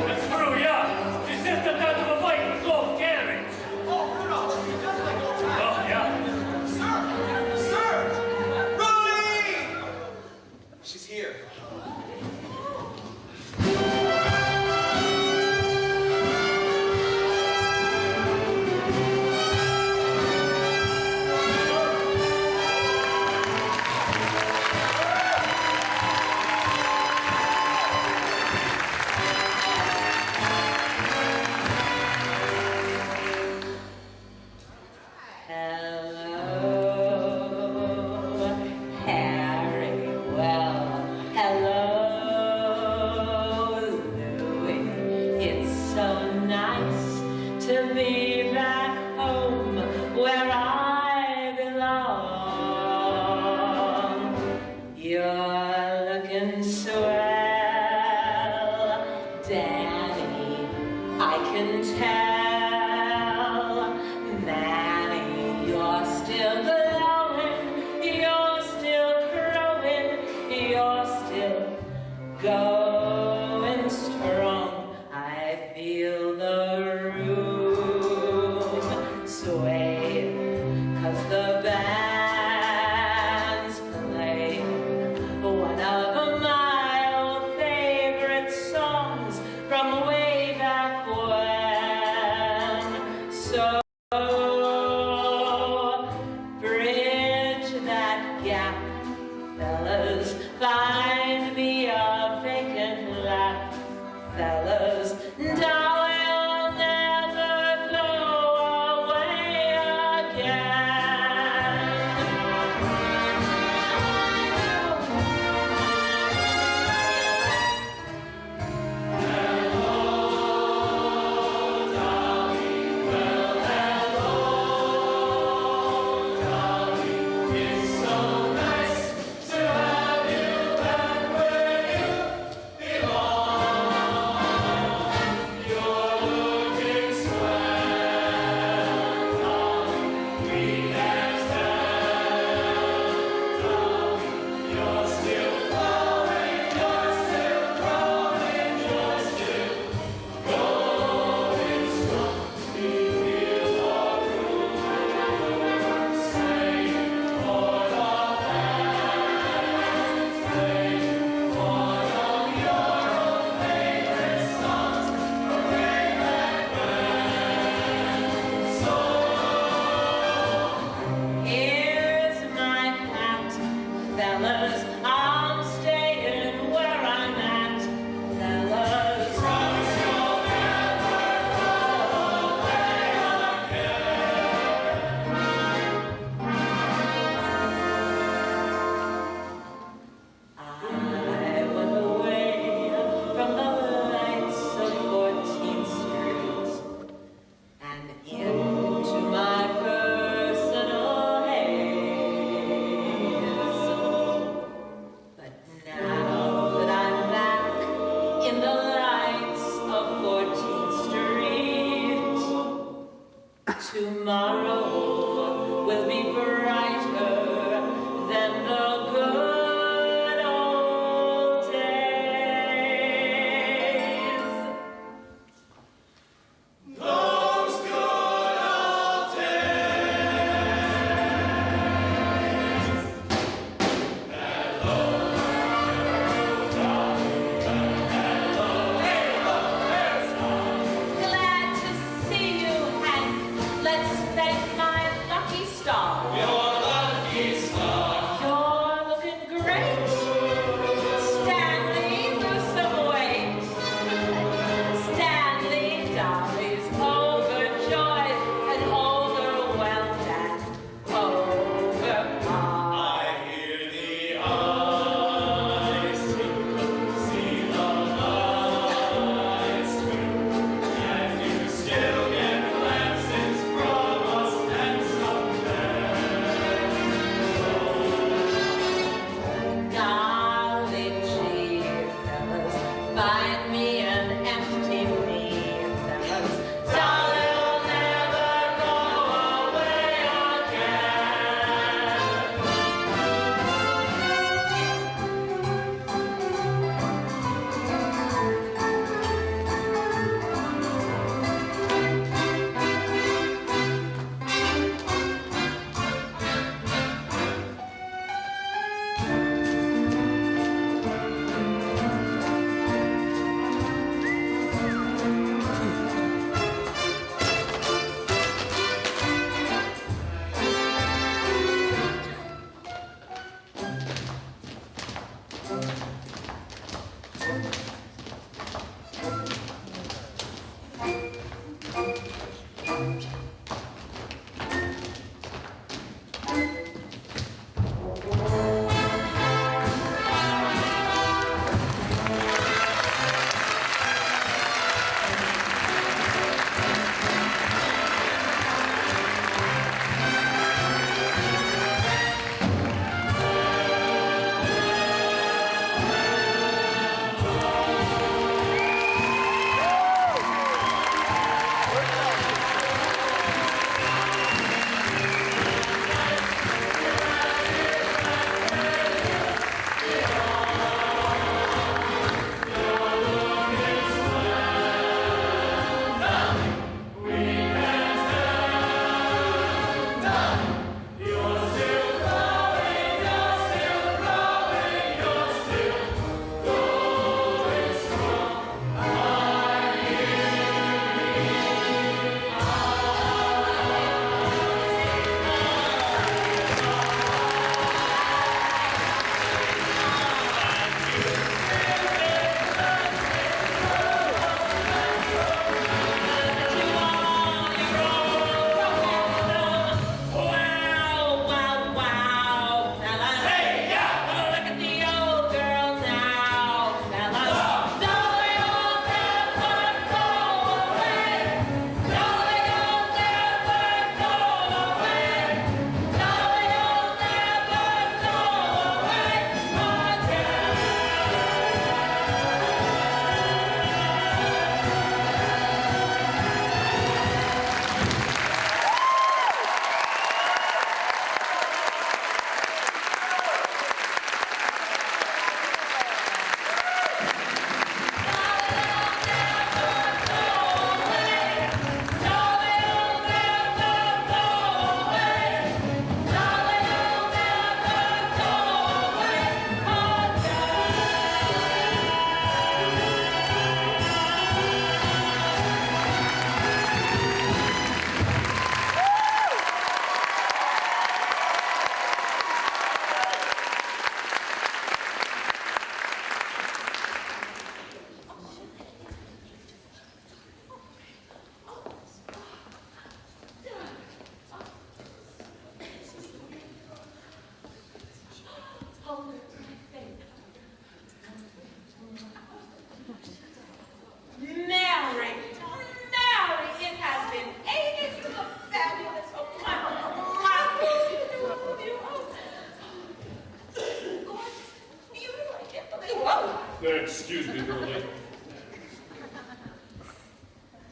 Speaker 8: It's true, yeah. She's just stepped out of a white and gold carriage.
Speaker 5: Oh, Rudolph, it's just like old times.
Speaker 8: Oh, yeah.
Speaker 5: Sir! Sir! Rudy! She's here.
Speaker 1: Tomorrow will be brighter than the good old days.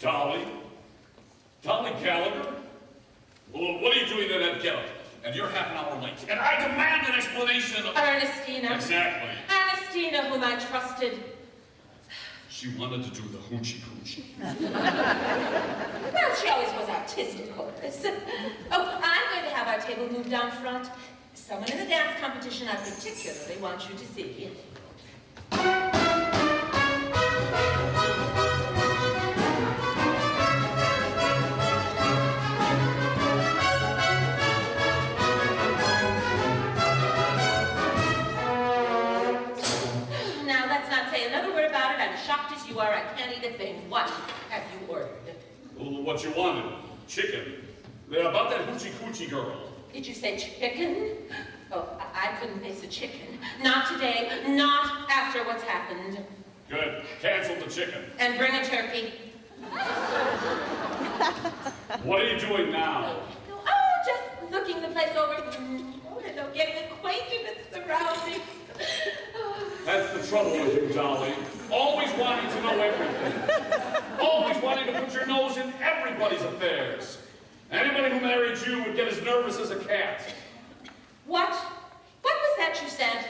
Speaker 3: Dolly? Dolly Gallagher? Well, what are you doing in that getup? And you're half an hour late. And I demand an explanation of...
Speaker 1: Ernestina.
Speaker 3: Exactly.
Speaker 1: Ernestina, whom I trusted.
Speaker 3: She wanted to do the hoochie-coochie.
Speaker 1: Well, she always was artistic, Horace. Oh, I'm going to have our table moved down front. Someone in the dance competition I particularly want you to see. Now, let's not say another word about it. I'm shocked as you are. I can't eat a thing. What have you ordered?
Speaker 3: Well, what you wanted? Chicken. About that hoochie-coochie girl.
Speaker 1: Did you say chicken? Oh, I couldn't face a chicken. Not today. Not after what's happened.
Speaker 3: Good. Cancel the chicken.
Speaker 1: And bring a turkey.
Speaker 3: What are you doing now?
Speaker 1: Oh, just looking the place over. Oh, hello, getting acquainted with surroundings.
Speaker 3: That's the trouble with you, Dolly. Always wanting to know everything. Always wanting to put your nose in everybody's affairs. Anybody who married you would get as nervous as a cat.
Speaker 1: What? What was that you said?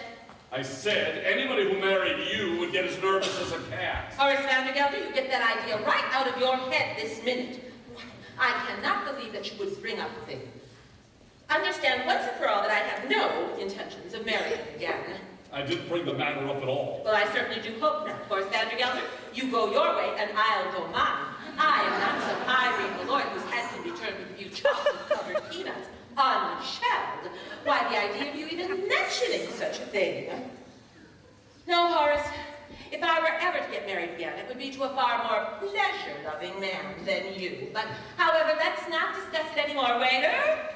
Speaker 3: I said anybody who married you would get as nervous as a cat.
Speaker 1: Horace Vandergelder, you get that idea right out of your head this minute. I cannot believe that you would bring up a thing. Understand once and for all that I have no intentions of marrying again.
Speaker 3: I didn't bring the matter up at all.
Speaker 1: Well, I certainly do hope not, Horace Vandergelder. You go your way, and I'll go mine. I am not some Irene Malloy whose head can be turned with a few chocolate-covered peanuts, unshelled. Why, the idea of you even mentioning such a thing. No, Horace, if I were ever to get married again, it would be to a far more pleasure-loving man than you. But, however, let's not discuss it anymore. Waiter!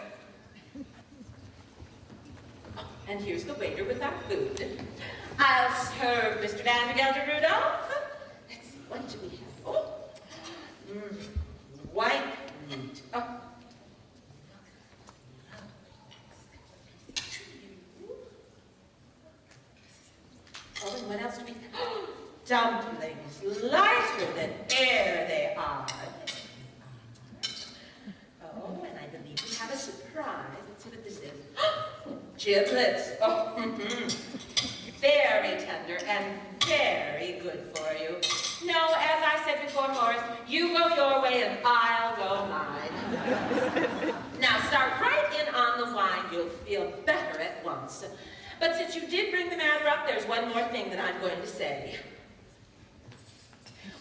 Speaker 1: And here's the waiter with our food. I'll serve Mr. Vandergelder, Rudolph. Let's see, what do we have? Oh, white meat. Oh. Oh, and what else do we have? Dumplings, lighter than air they are. Oh, and I believe we have a surprise. Let's see what this is. Giblets. Oh, very tender and very good for you. No, as I said before, Horace, you go your way and I'll go mine. Now, start right in on the wine. You'll feel better at once. But since you did bring the matter up, there's one more thing that I'm going to say.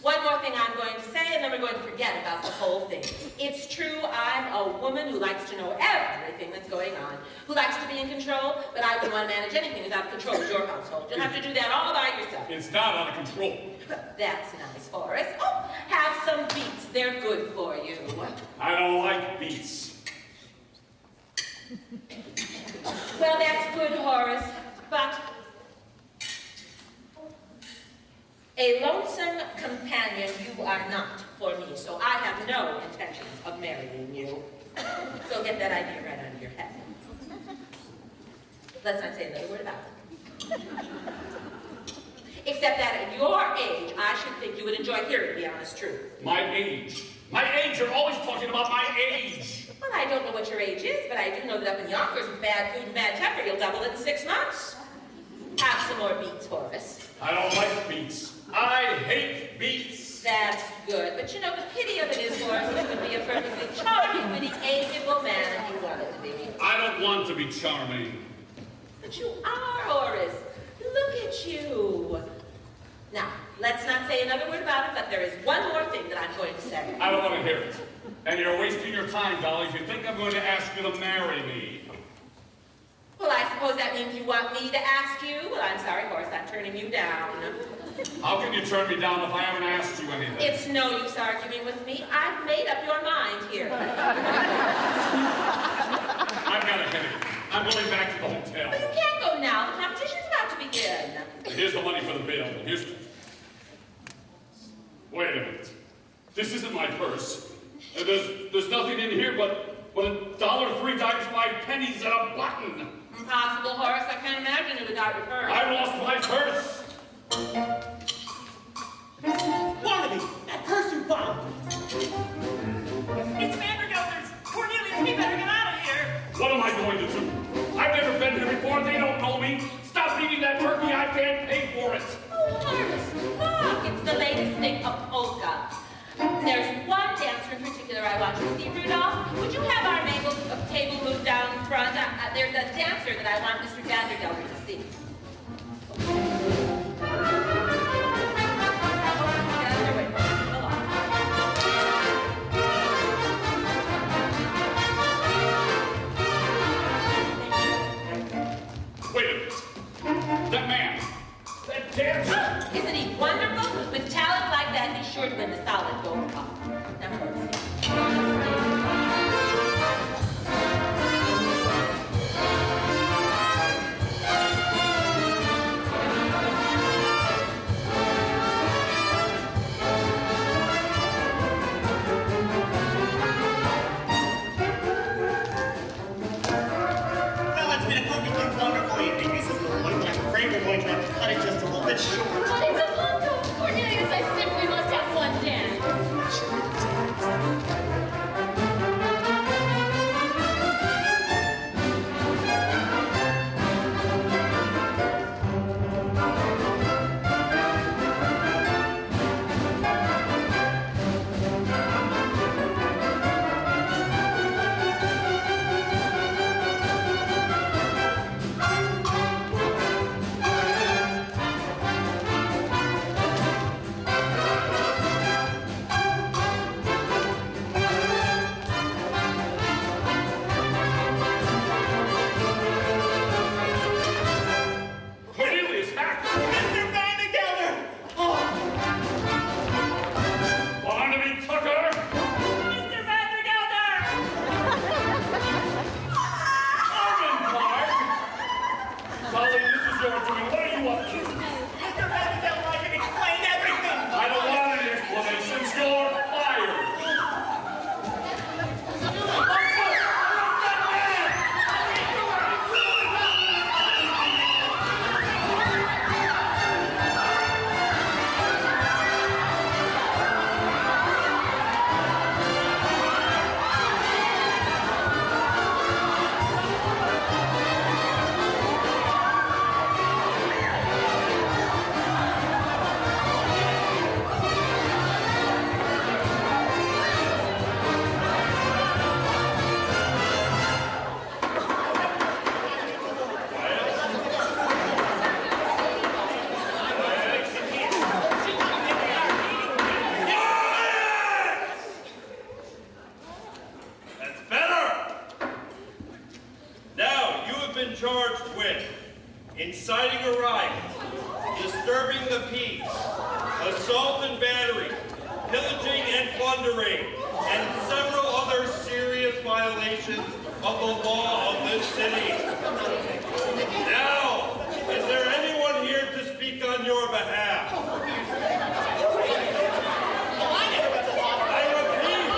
Speaker 1: One more thing I'm going to say, and then we're going to forget about the whole thing. It's true, I'm a woman who likes to know everything that's going on, who likes to be in control, but I wouldn't want to manage anything that's out of control as your household. You'll have to do that all by yourself.
Speaker 3: It's not out of control.
Speaker 1: That's nice, Horace. Oh, have some beets. They're good for you.
Speaker 3: I don't like beets.
Speaker 1: Well, that's good, Horace, but a lonesome companion you are not for me, so I have no intentions of marrying you. So get that idea right out of your head. Let's not say another word about it. Except that at your age, I should think you would enjoy hearing the honest truth.
Speaker 3: My age? My age? You're always talking about my age.
Speaker 1: Well, I don't know what your age is, but I do know that up in Yonkers with bad food and bad temper, you'll double it in 6 months. Have some more beets, Horace.
Speaker 3: I don't like beets. I hate beets.
Speaker 1: That's good. But you know, the pity of it is, Horace, you would be a perfectly charming, witty, amiable man if you wanted to be.
Speaker 3: I don't want to be charming.
Speaker 1: But you are, Horace. Look at you. Now, let's not say another word about it, but there is one more thing that I'm going to say.
Speaker 3: I don't want to hear it. And you're wasting your time, Dolly, if you think I'm going to ask you to marry me.
Speaker 1: Well, I suppose that means you want me to ask you? Well, I'm sorry, Horace, I'm turning you down.
Speaker 3: How can you turn me down if I haven't asked you anything?
Speaker 1: It's no use arguing with me. I've made up your mind here.
Speaker 3: I've got a headache. I'm going back to the hotel.
Speaker 1: But you can't go now. The competition's about to begin.
Speaker 3: Here's the money for the bill. Wait a minute. This isn't my purse. There's nothing in here but $1, 3 dimes, 5 pennies, and a button.
Speaker 1: Impossible, Horace. I can't imagine you without your purse.
Speaker 3: I lost my purse.
Speaker 5: Barnaby, that purse you found.
Speaker 1: want to see Rudolph? Would you have our table moved down front? There's a dancer that I want Mr. Vandergelder to see.
Speaker 3: Wait a minute. That man. That dancer.
Speaker 1: Isn't he wonderful? With talent like that, he's sure to win the solid gold cup. Now,
Speaker 5: We're going to have to cut it just a little bit short.
Speaker 4: But it's a blanco. Cornelius, I simply must have one dance.
Speaker 11: inciting a riot, disturbing the peace, assault and battery, pillaging and plundering, and several other serious violations of the law of this city. Now, is there anyone here to speak on your behalf? I repeat,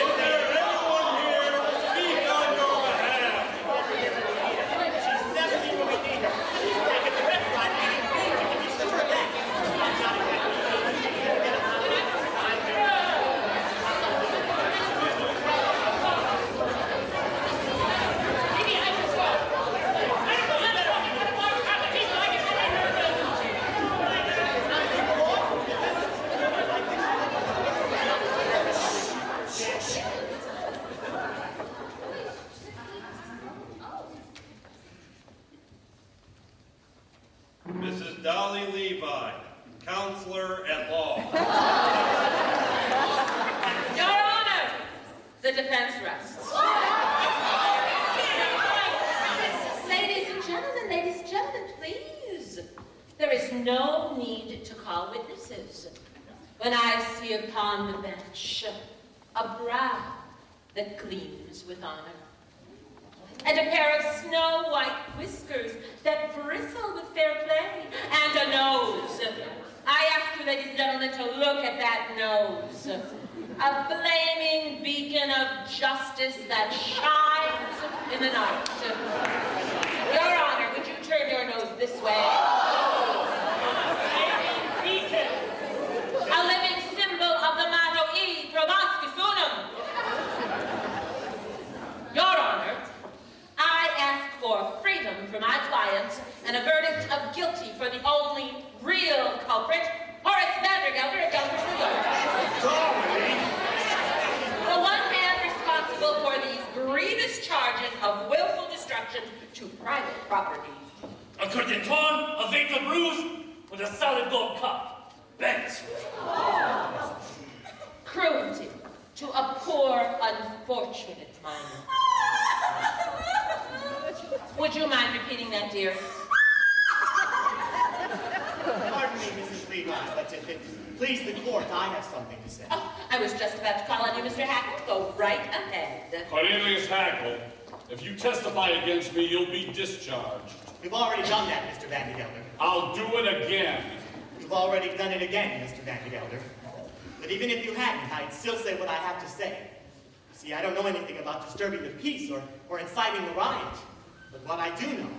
Speaker 11: is there anyone here to speak on your behalf?
Speaker 5: She's never been what we need her. She's back at the restaurant eating things. You can be sure of that.
Speaker 11: Mrs. Dolly Levi, counselor at law.
Speaker 1: Your Honor, the defense rests. Ladies and gentlemen, please. There is no need to call witnesses. When I see upon the bench a brow that gleams with honor, and a pair of snow-white whiskers that bristle with fair play, and a nose. I ask you, ladies and gentlemen, to look at that nose. A flaming beacon of justice that shines in the night. Your Honor, would you turn your nose this way? Flaming beacon. A living symbol of the motto E proboscis unum. Your Honor, I ask for freedom for my clients and a verdict of guilty for the only real culprit, Horace Vandergelder of Gallagher, New York.
Speaker 3: Dolly!
Speaker 1: The one man of willful destruction to private property.
Speaker 8: A curtain torn, a vehicle bruised, with a solid gold cup. Bent.
Speaker 1: Cruelty to a poor, unfortunate minor. Would you mind repeating that, dear?
Speaker 5: Pardon me, Mrs. Levi, but if it please the court, I have something to say.
Speaker 1: Oh, I was just about to call on you, Mr. Hackle. Go right ahead.
Speaker 3: Cornelius Hackle, if you testify against me, you'll be discharged.
Speaker 5: We've already done that, Mr. Van de Gelder.
Speaker 3: I'll do it again.
Speaker 5: You've already done it again, Mr. Van de Gelder. But even if you hadn't, I'd still say what I have to say. See, I don't know anything about disturbing the peace or inciting a riot. But what I do know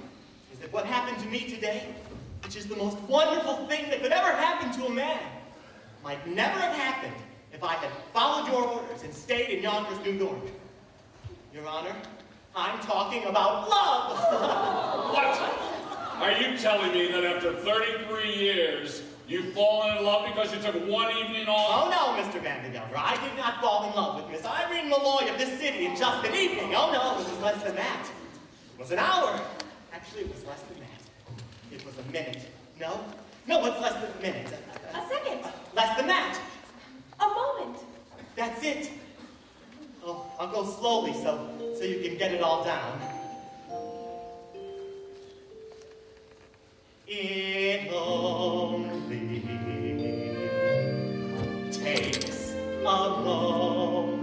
Speaker 5: is that what happened to me today, which is the most wonderful thing that could ever happen to a man, might never have happened if I had followed your orders and stayed in Yonkers, New York. Your Honor, I'm talking about love!
Speaker 3: What? Are you telling me that after 33 years, you've fallen in love because you took one evening off?
Speaker 5: Oh no, Mr. Van de Gelder, I did not fall in love with Miss Irene Malloy of this city in just an evening. Oh no, it was less than that. It was an hour. Actually, it was less than that. It was a minute. No, it's less than a minute.
Speaker 4: A second.
Speaker 5: Less than that.
Speaker 4: A moment.
Speaker 5: That's it. Oh, I'll go slowly so you can get it all down. It only takes a moment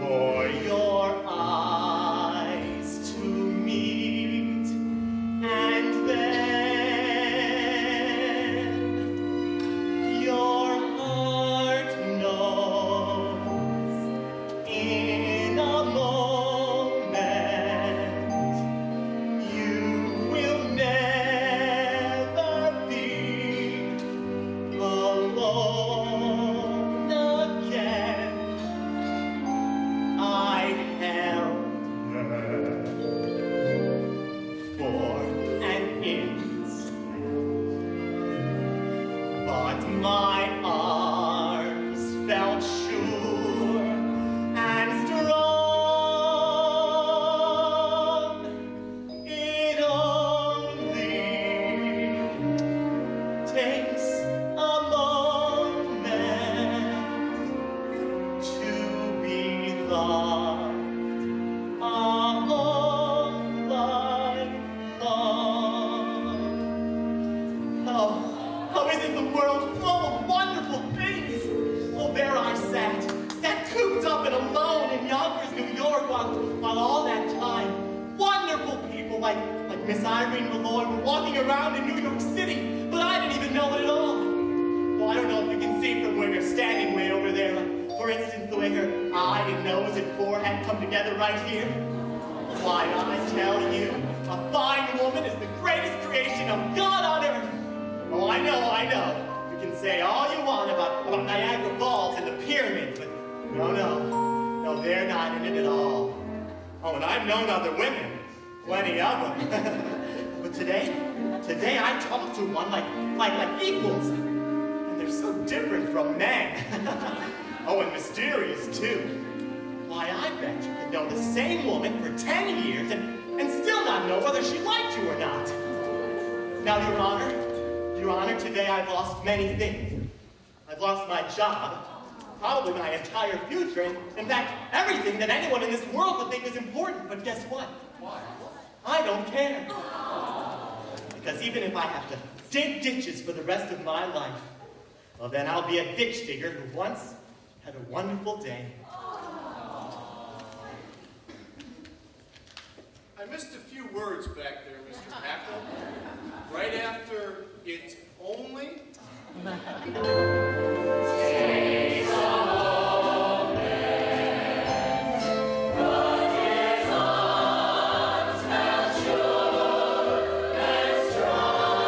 Speaker 5: for your eyes to meet, and then your heart knows in a moment you will never be alone again. I held her for an instant, but my arms felt sure and strong. It only takes a moment to be loved all life long. Oh, isn't the world full of wonderful things? Oh, there I sat cooped up and alone in Yonkers, New York, while all that time, wonderful people like Miss Irene Malloy were walking around in New York City, but I didn't even know it at all. Well, I don't know if you can see from where you're standing way over there. For instance, the way her eye and nose and forehead come together right here. Why, I tell you, a fine woman is the greatest creation of God on earth. Oh, I know. You can say all you want about Niagara Falls and the pyramids, but no, they're not in it at all. Oh, and I've known other women, plenty of them. But today I talked to one like equals, and they're so different from men. Oh, and mysterious too. Why, I bet you could know the same woman for 10 years and still not know whether she liked you or not. Now, Your Honor, today I've lost many things. I've lost my job, probably my entire future, and in fact, everything that anyone in this world would think is important. But guess what? I don't care. Because even if I have to dig ditches for the rest of my life, well, then I'll be a ditch digger who once had a wonderful day.
Speaker 10: I missed a few words back there, Mr. Hackle. Right after it's only.
Speaker 6: Takes a moment, but his arms felt sure and strong.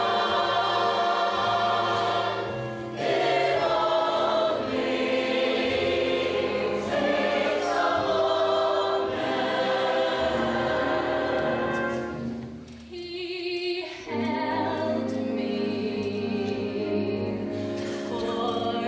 Speaker 6: It only takes a moment. He held me for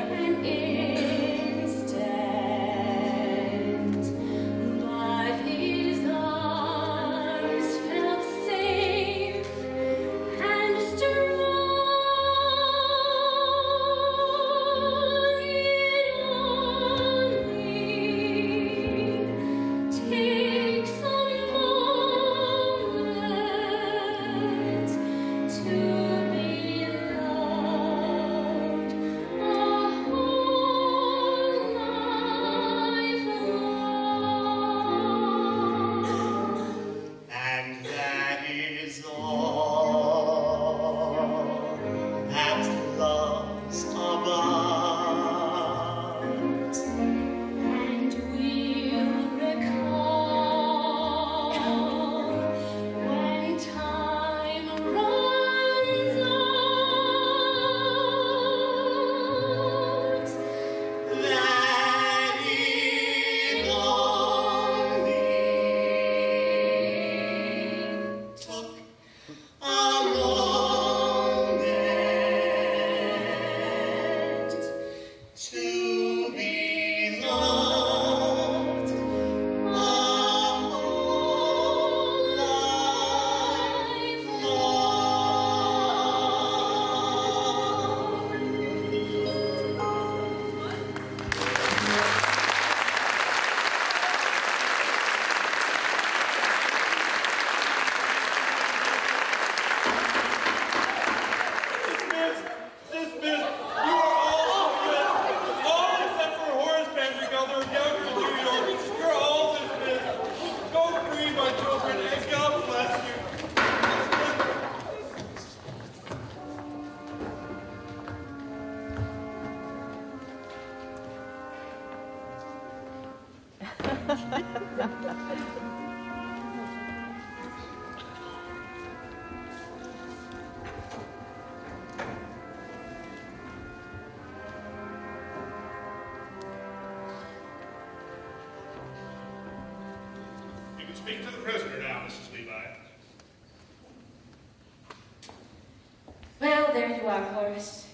Speaker 3: You can speak to the prisoner now, Mrs. Levi.
Speaker 1: Well, there you are, Horace.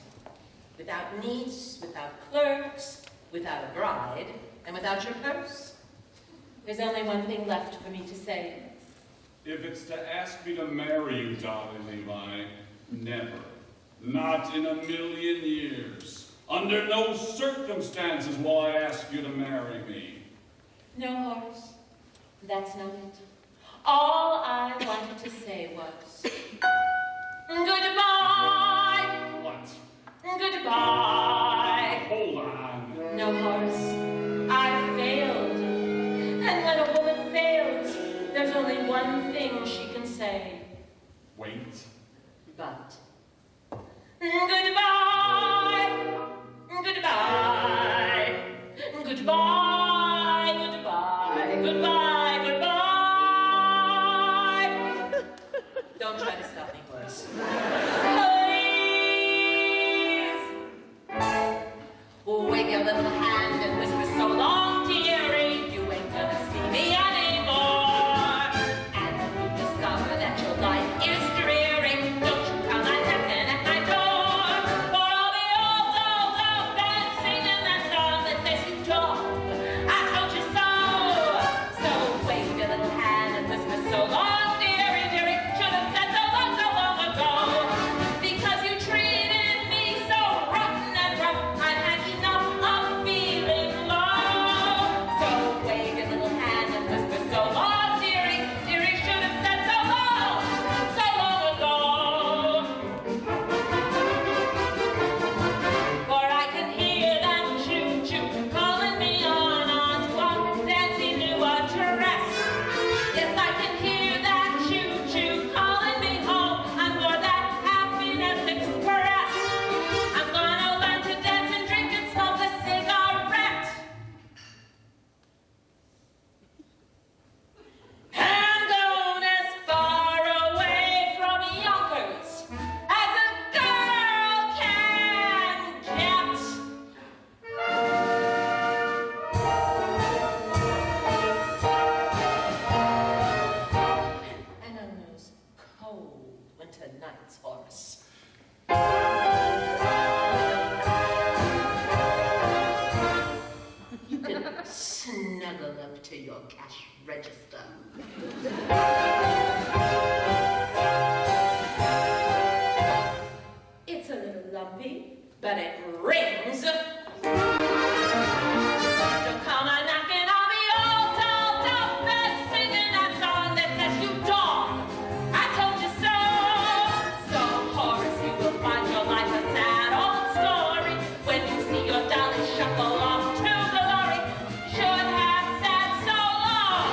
Speaker 1: Without niece, without clerks, without a bride, and without your purse. There's only one thing left for me to say.
Speaker 3: If it's to ask me to marry you, Dolly Levi, never. Not in a million years. Under no circumstances will I ask you to marry me.
Speaker 1: No, Horace, that's not it. All I wanted to say was, goodbye.
Speaker 3: What?
Speaker 1: Goodbye.
Speaker 3: Hold on.
Speaker 1: No, Horace, I failed. And when a woman fails, there's only one thing she can say.
Speaker 3: Wait.
Speaker 1: But goodbye, goodbye, goodbye, goodbye, goodbye, goodbye. Don't try to stop me, Horace. Please. Wave your little hand and whisper so long, dearie, you ain't gonna see me anymore. And if you discover that your life is dreary, don't you come knocking at my door. For I'll be all dolled up and singing that song that says you talk. I told you so. So wave your little hand and whisper so long, dearie, dearie, should have said so long ago. Because you treated me so rotten and rough, I've had enough of feeling low. So wave your little hand and whisper so long, dearie, dearie, should have said so long ago. For I can hear that choo-choo calling me on to walk fancy new address. Yes, I can hear that choo-choo calling me home on board that happiness express. I'm gonna learn to dance and drink and smoke a cigarette. I'm going as far away from Yonkers as a girl can get. And on those cold winter nights, Horace. You can snuggle up to your cash register. It's a little lumpy, but it rings. Don't come a-knocking, I'll be all dolled up and singing that song that says you dog. I told you so. So, Horace, you will find your life a sad old story when you see your Dolly shuffle off to glory. Should have said so long.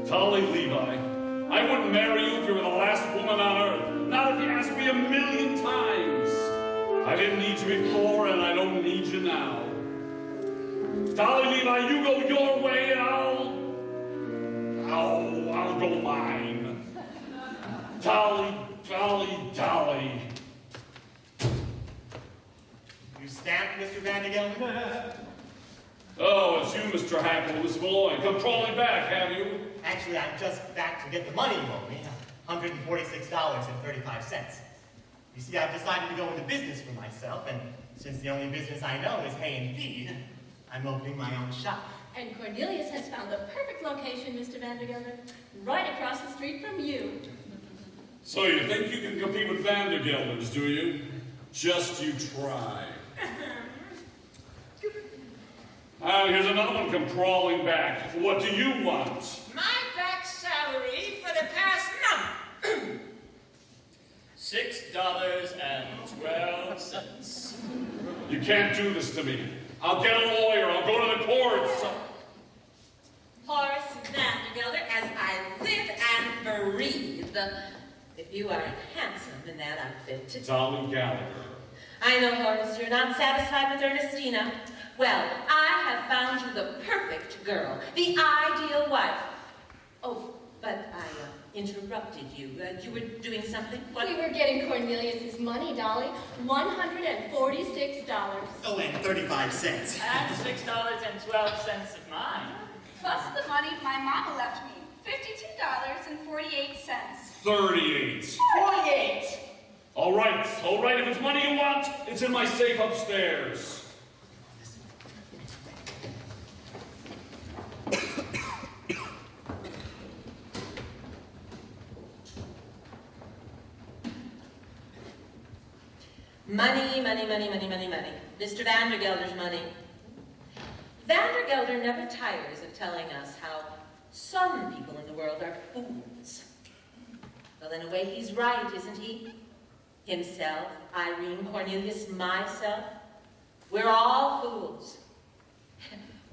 Speaker 3: Dolly, Levi, I wouldn't marry you if you were the last woman on earth. Not if you asked me 1,000,000 times. I didn't need you before, and I don't need you now. Dolly, Levi, you go your way, and I'll go mine. Dolly, Dolly, Dolly.
Speaker 5: You stamped, Mr. Vandergelder?
Speaker 3: Oh, it's you, Mr. Hackle, Miss Malloy. Come crawling back, have you?
Speaker 5: Actually, I'm just back to get the money you owe me. $146.35. You see, I've decided to go into business for myself, and since the only business I know is hay and feed, I'm opening my own shop.
Speaker 7: And Cornelius has found the perfect location, Mr. Vandergelder, right across the street from you.
Speaker 3: So you think you can compete with Vandergelders, do you? Just you try. Here's another one come crawling back. What do you want?
Speaker 6: My back salary for the past month.
Speaker 8: $6.12.
Speaker 3: You can't do this to me. I'll get a lawyer. I'll go to the courts.
Speaker 1: Horace Vandergelder, as I live and breathe. If you are handsome in that outfit.
Speaker 3: Dolly Gallagher.
Speaker 1: I know, Horace, you're not satisfied with Ernestina. Well, I have found you the perfect girl, the ideal wife. Oh, but I interrupted you. You were doing something? What?
Speaker 4: We were getting Cornelius's money, Dolly. $146.
Speaker 5: Oh, and 35 cents.
Speaker 8: And $6.12 of mine.
Speaker 12: Plus the money my mama left me, $52.48.
Speaker 3: 38.
Speaker 2: 48!
Speaker 3: All right. If it's money you want, it's in my safe upstairs.
Speaker 1: Money. Mr. Vandergelder's money. Vandergelder never tires of telling us how some people in the world are fools. Well, in a way, he's right, isn't he? Himself, Irene, Cornelius, myself. We're all fools.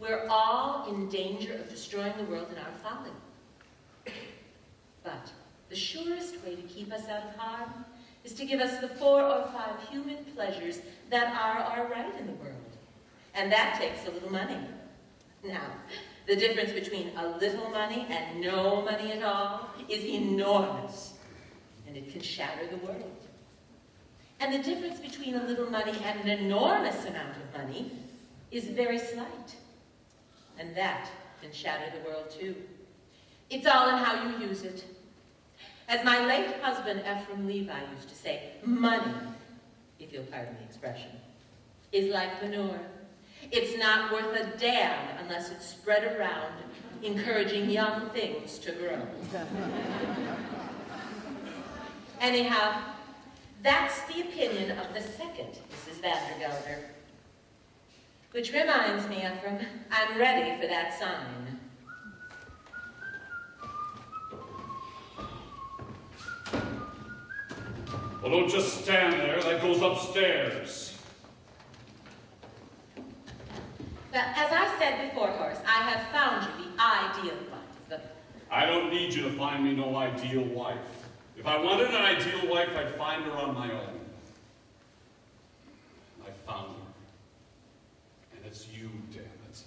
Speaker 1: We're all in danger of destroying the world in our folly. But the surest way to keep us out of harm is to give us the 4 or 5 human pleasures that are our right in the world. And that takes a little money. Now, the difference between a little money and no money at all is enormous. And it can shatter the world. And the difference between a little money and an enormous amount of money is very slight. And that can shatter the world too. It's all in how you use it. As my late husband, Ephraim Levi, used to say, money, if you'll pardon the expression, is like manure. It's not worth a damn unless it's spread around, encouraging young things to grow. Anyhow, that's the opinion of the second Mrs. Vandergelder. Which reminds me, Ephraim, I'm ready for that sign.
Speaker 3: Well, don't just stand there. That goes upstairs.
Speaker 1: Well, as I said before, Horace, I have found you the ideal wife.
Speaker 3: I don't need you to find me no ideal wife. If I wanted an ideal wife, I'd find her on my own. I found her. And it's you, damn it.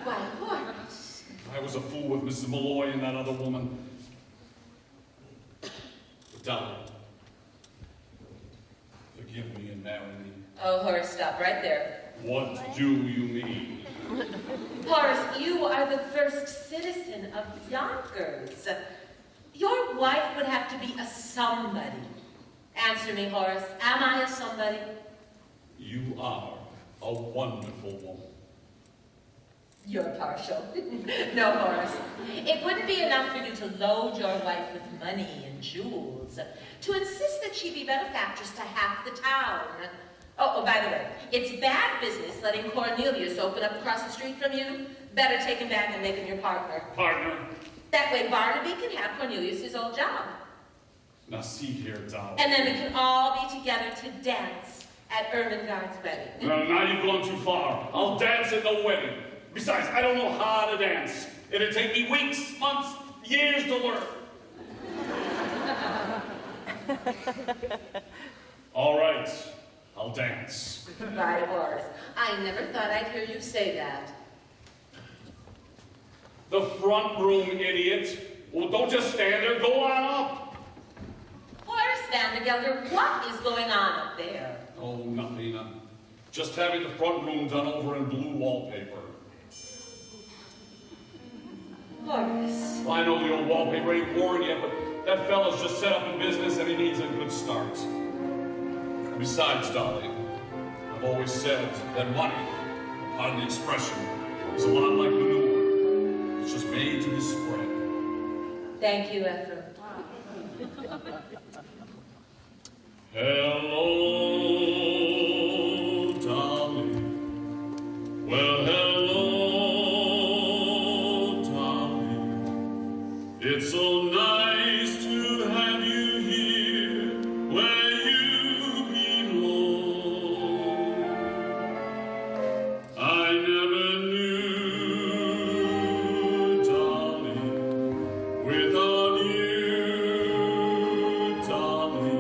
Speaker 1: Why, Horace?
Speaker 3: I was a fool with Mrs. Malloy and that other woman. Dolly, forgive me and marry me.
Speaker 1: Oh, Horace, stop right there.
Speaker 3: What do you mean?
Speaker 1: Horace, you are the first citizen of Yonkers. Your wife would have to be a somebody. Answer me, Horace. Am I a somebody?
Speaker 3: You are a wonderful woman.
Speaker 1: You're partial. No, Horace. It wouldn't be enough for you to load your wife with money and jewels, to insist that she be benefactress to half the town. Oh, by the way, it's bad business letting Cornelius open up across the street from you. Better take him back and make him your partner.
Speaker 3: Partner?
Speaker 1: That way Barnaby can have Cornelius' old job.
Speaker 3: Now see here, Dolly.
Speaker 1: And then we can all be together to dance at Ermengarde's wedding.
Speaker 3: Well, now you've gone too far. I'll dance at the wedding. Besides, I don't know how to dance. It'd take me weeks, months, years to learn. All right, I'll dance.
Speaker 1: By Horace, I never thought I'd hear you say that.
Speaker 3: The front room, idiot. Well, don't just stand there, go on up.
Speaker 1: Horace Van Gelder, what is going on up there?
Speaker 3: Oh, nothing. I'm just having the front room done over in blue wallpaper.
Speaker 1: Horace.
Speaker 3: Well, I know the old wallpaper ain't worn yet, but that fella's just set up in business and he needs a good start. And besides, Dolly, I've always said that money, pardon the expression, is a lot like manure. It's just made to be spread.
Speaker 1: Thank you, Ephraim.
Speaker 3: Hello, Dolly. Well, hello, Dolly. It's so nice to have you here where you belong. I never knew, Dolly, without you, Dolly,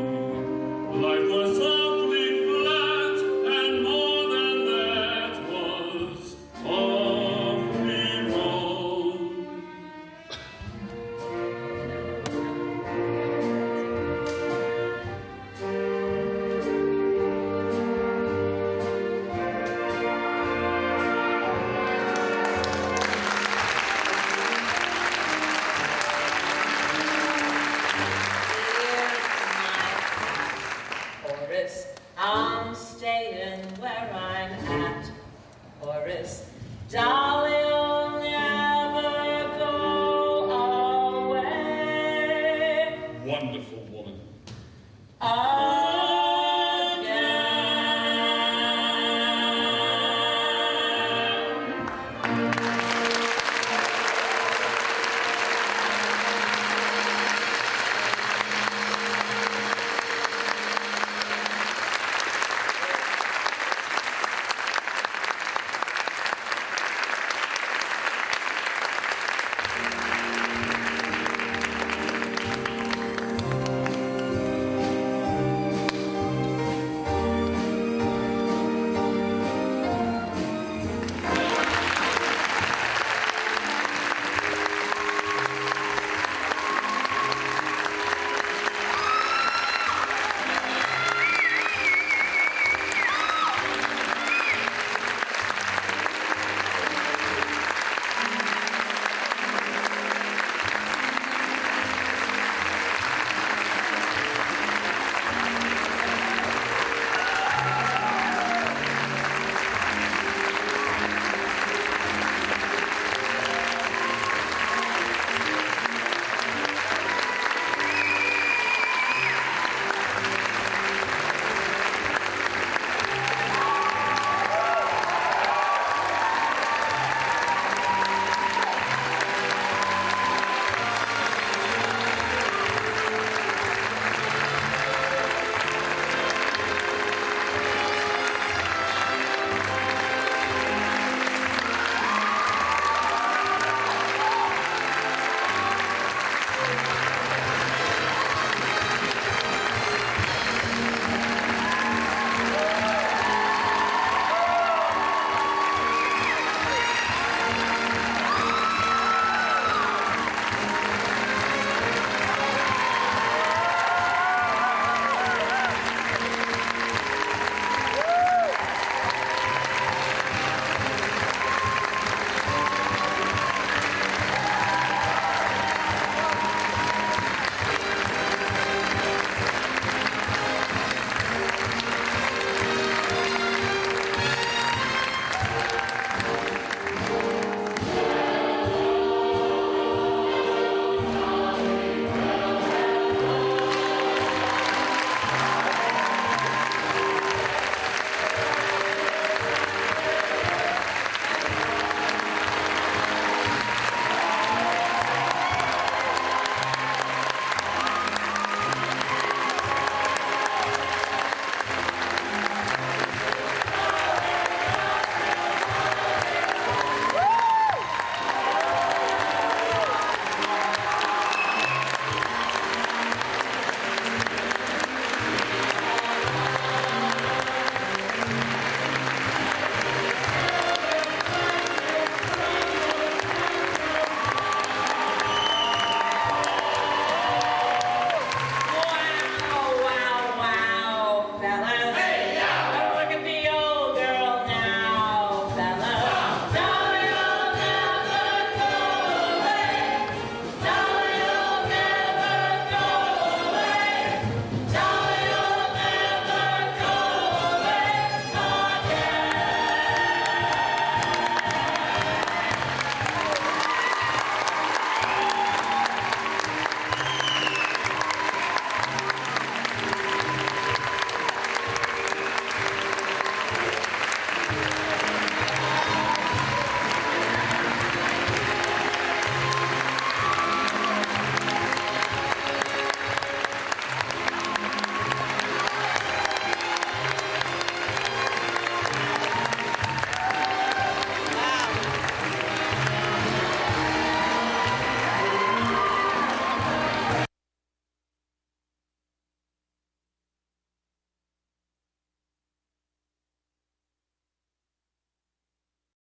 Speaker 3: life was awfully flat, and more than that was awfully wrong.
Speaker 1: Horace, I'm staying where I'm at. Horace, Dolly will never go away.
Speaker 3: Wonderful woman.
Speaker 1: I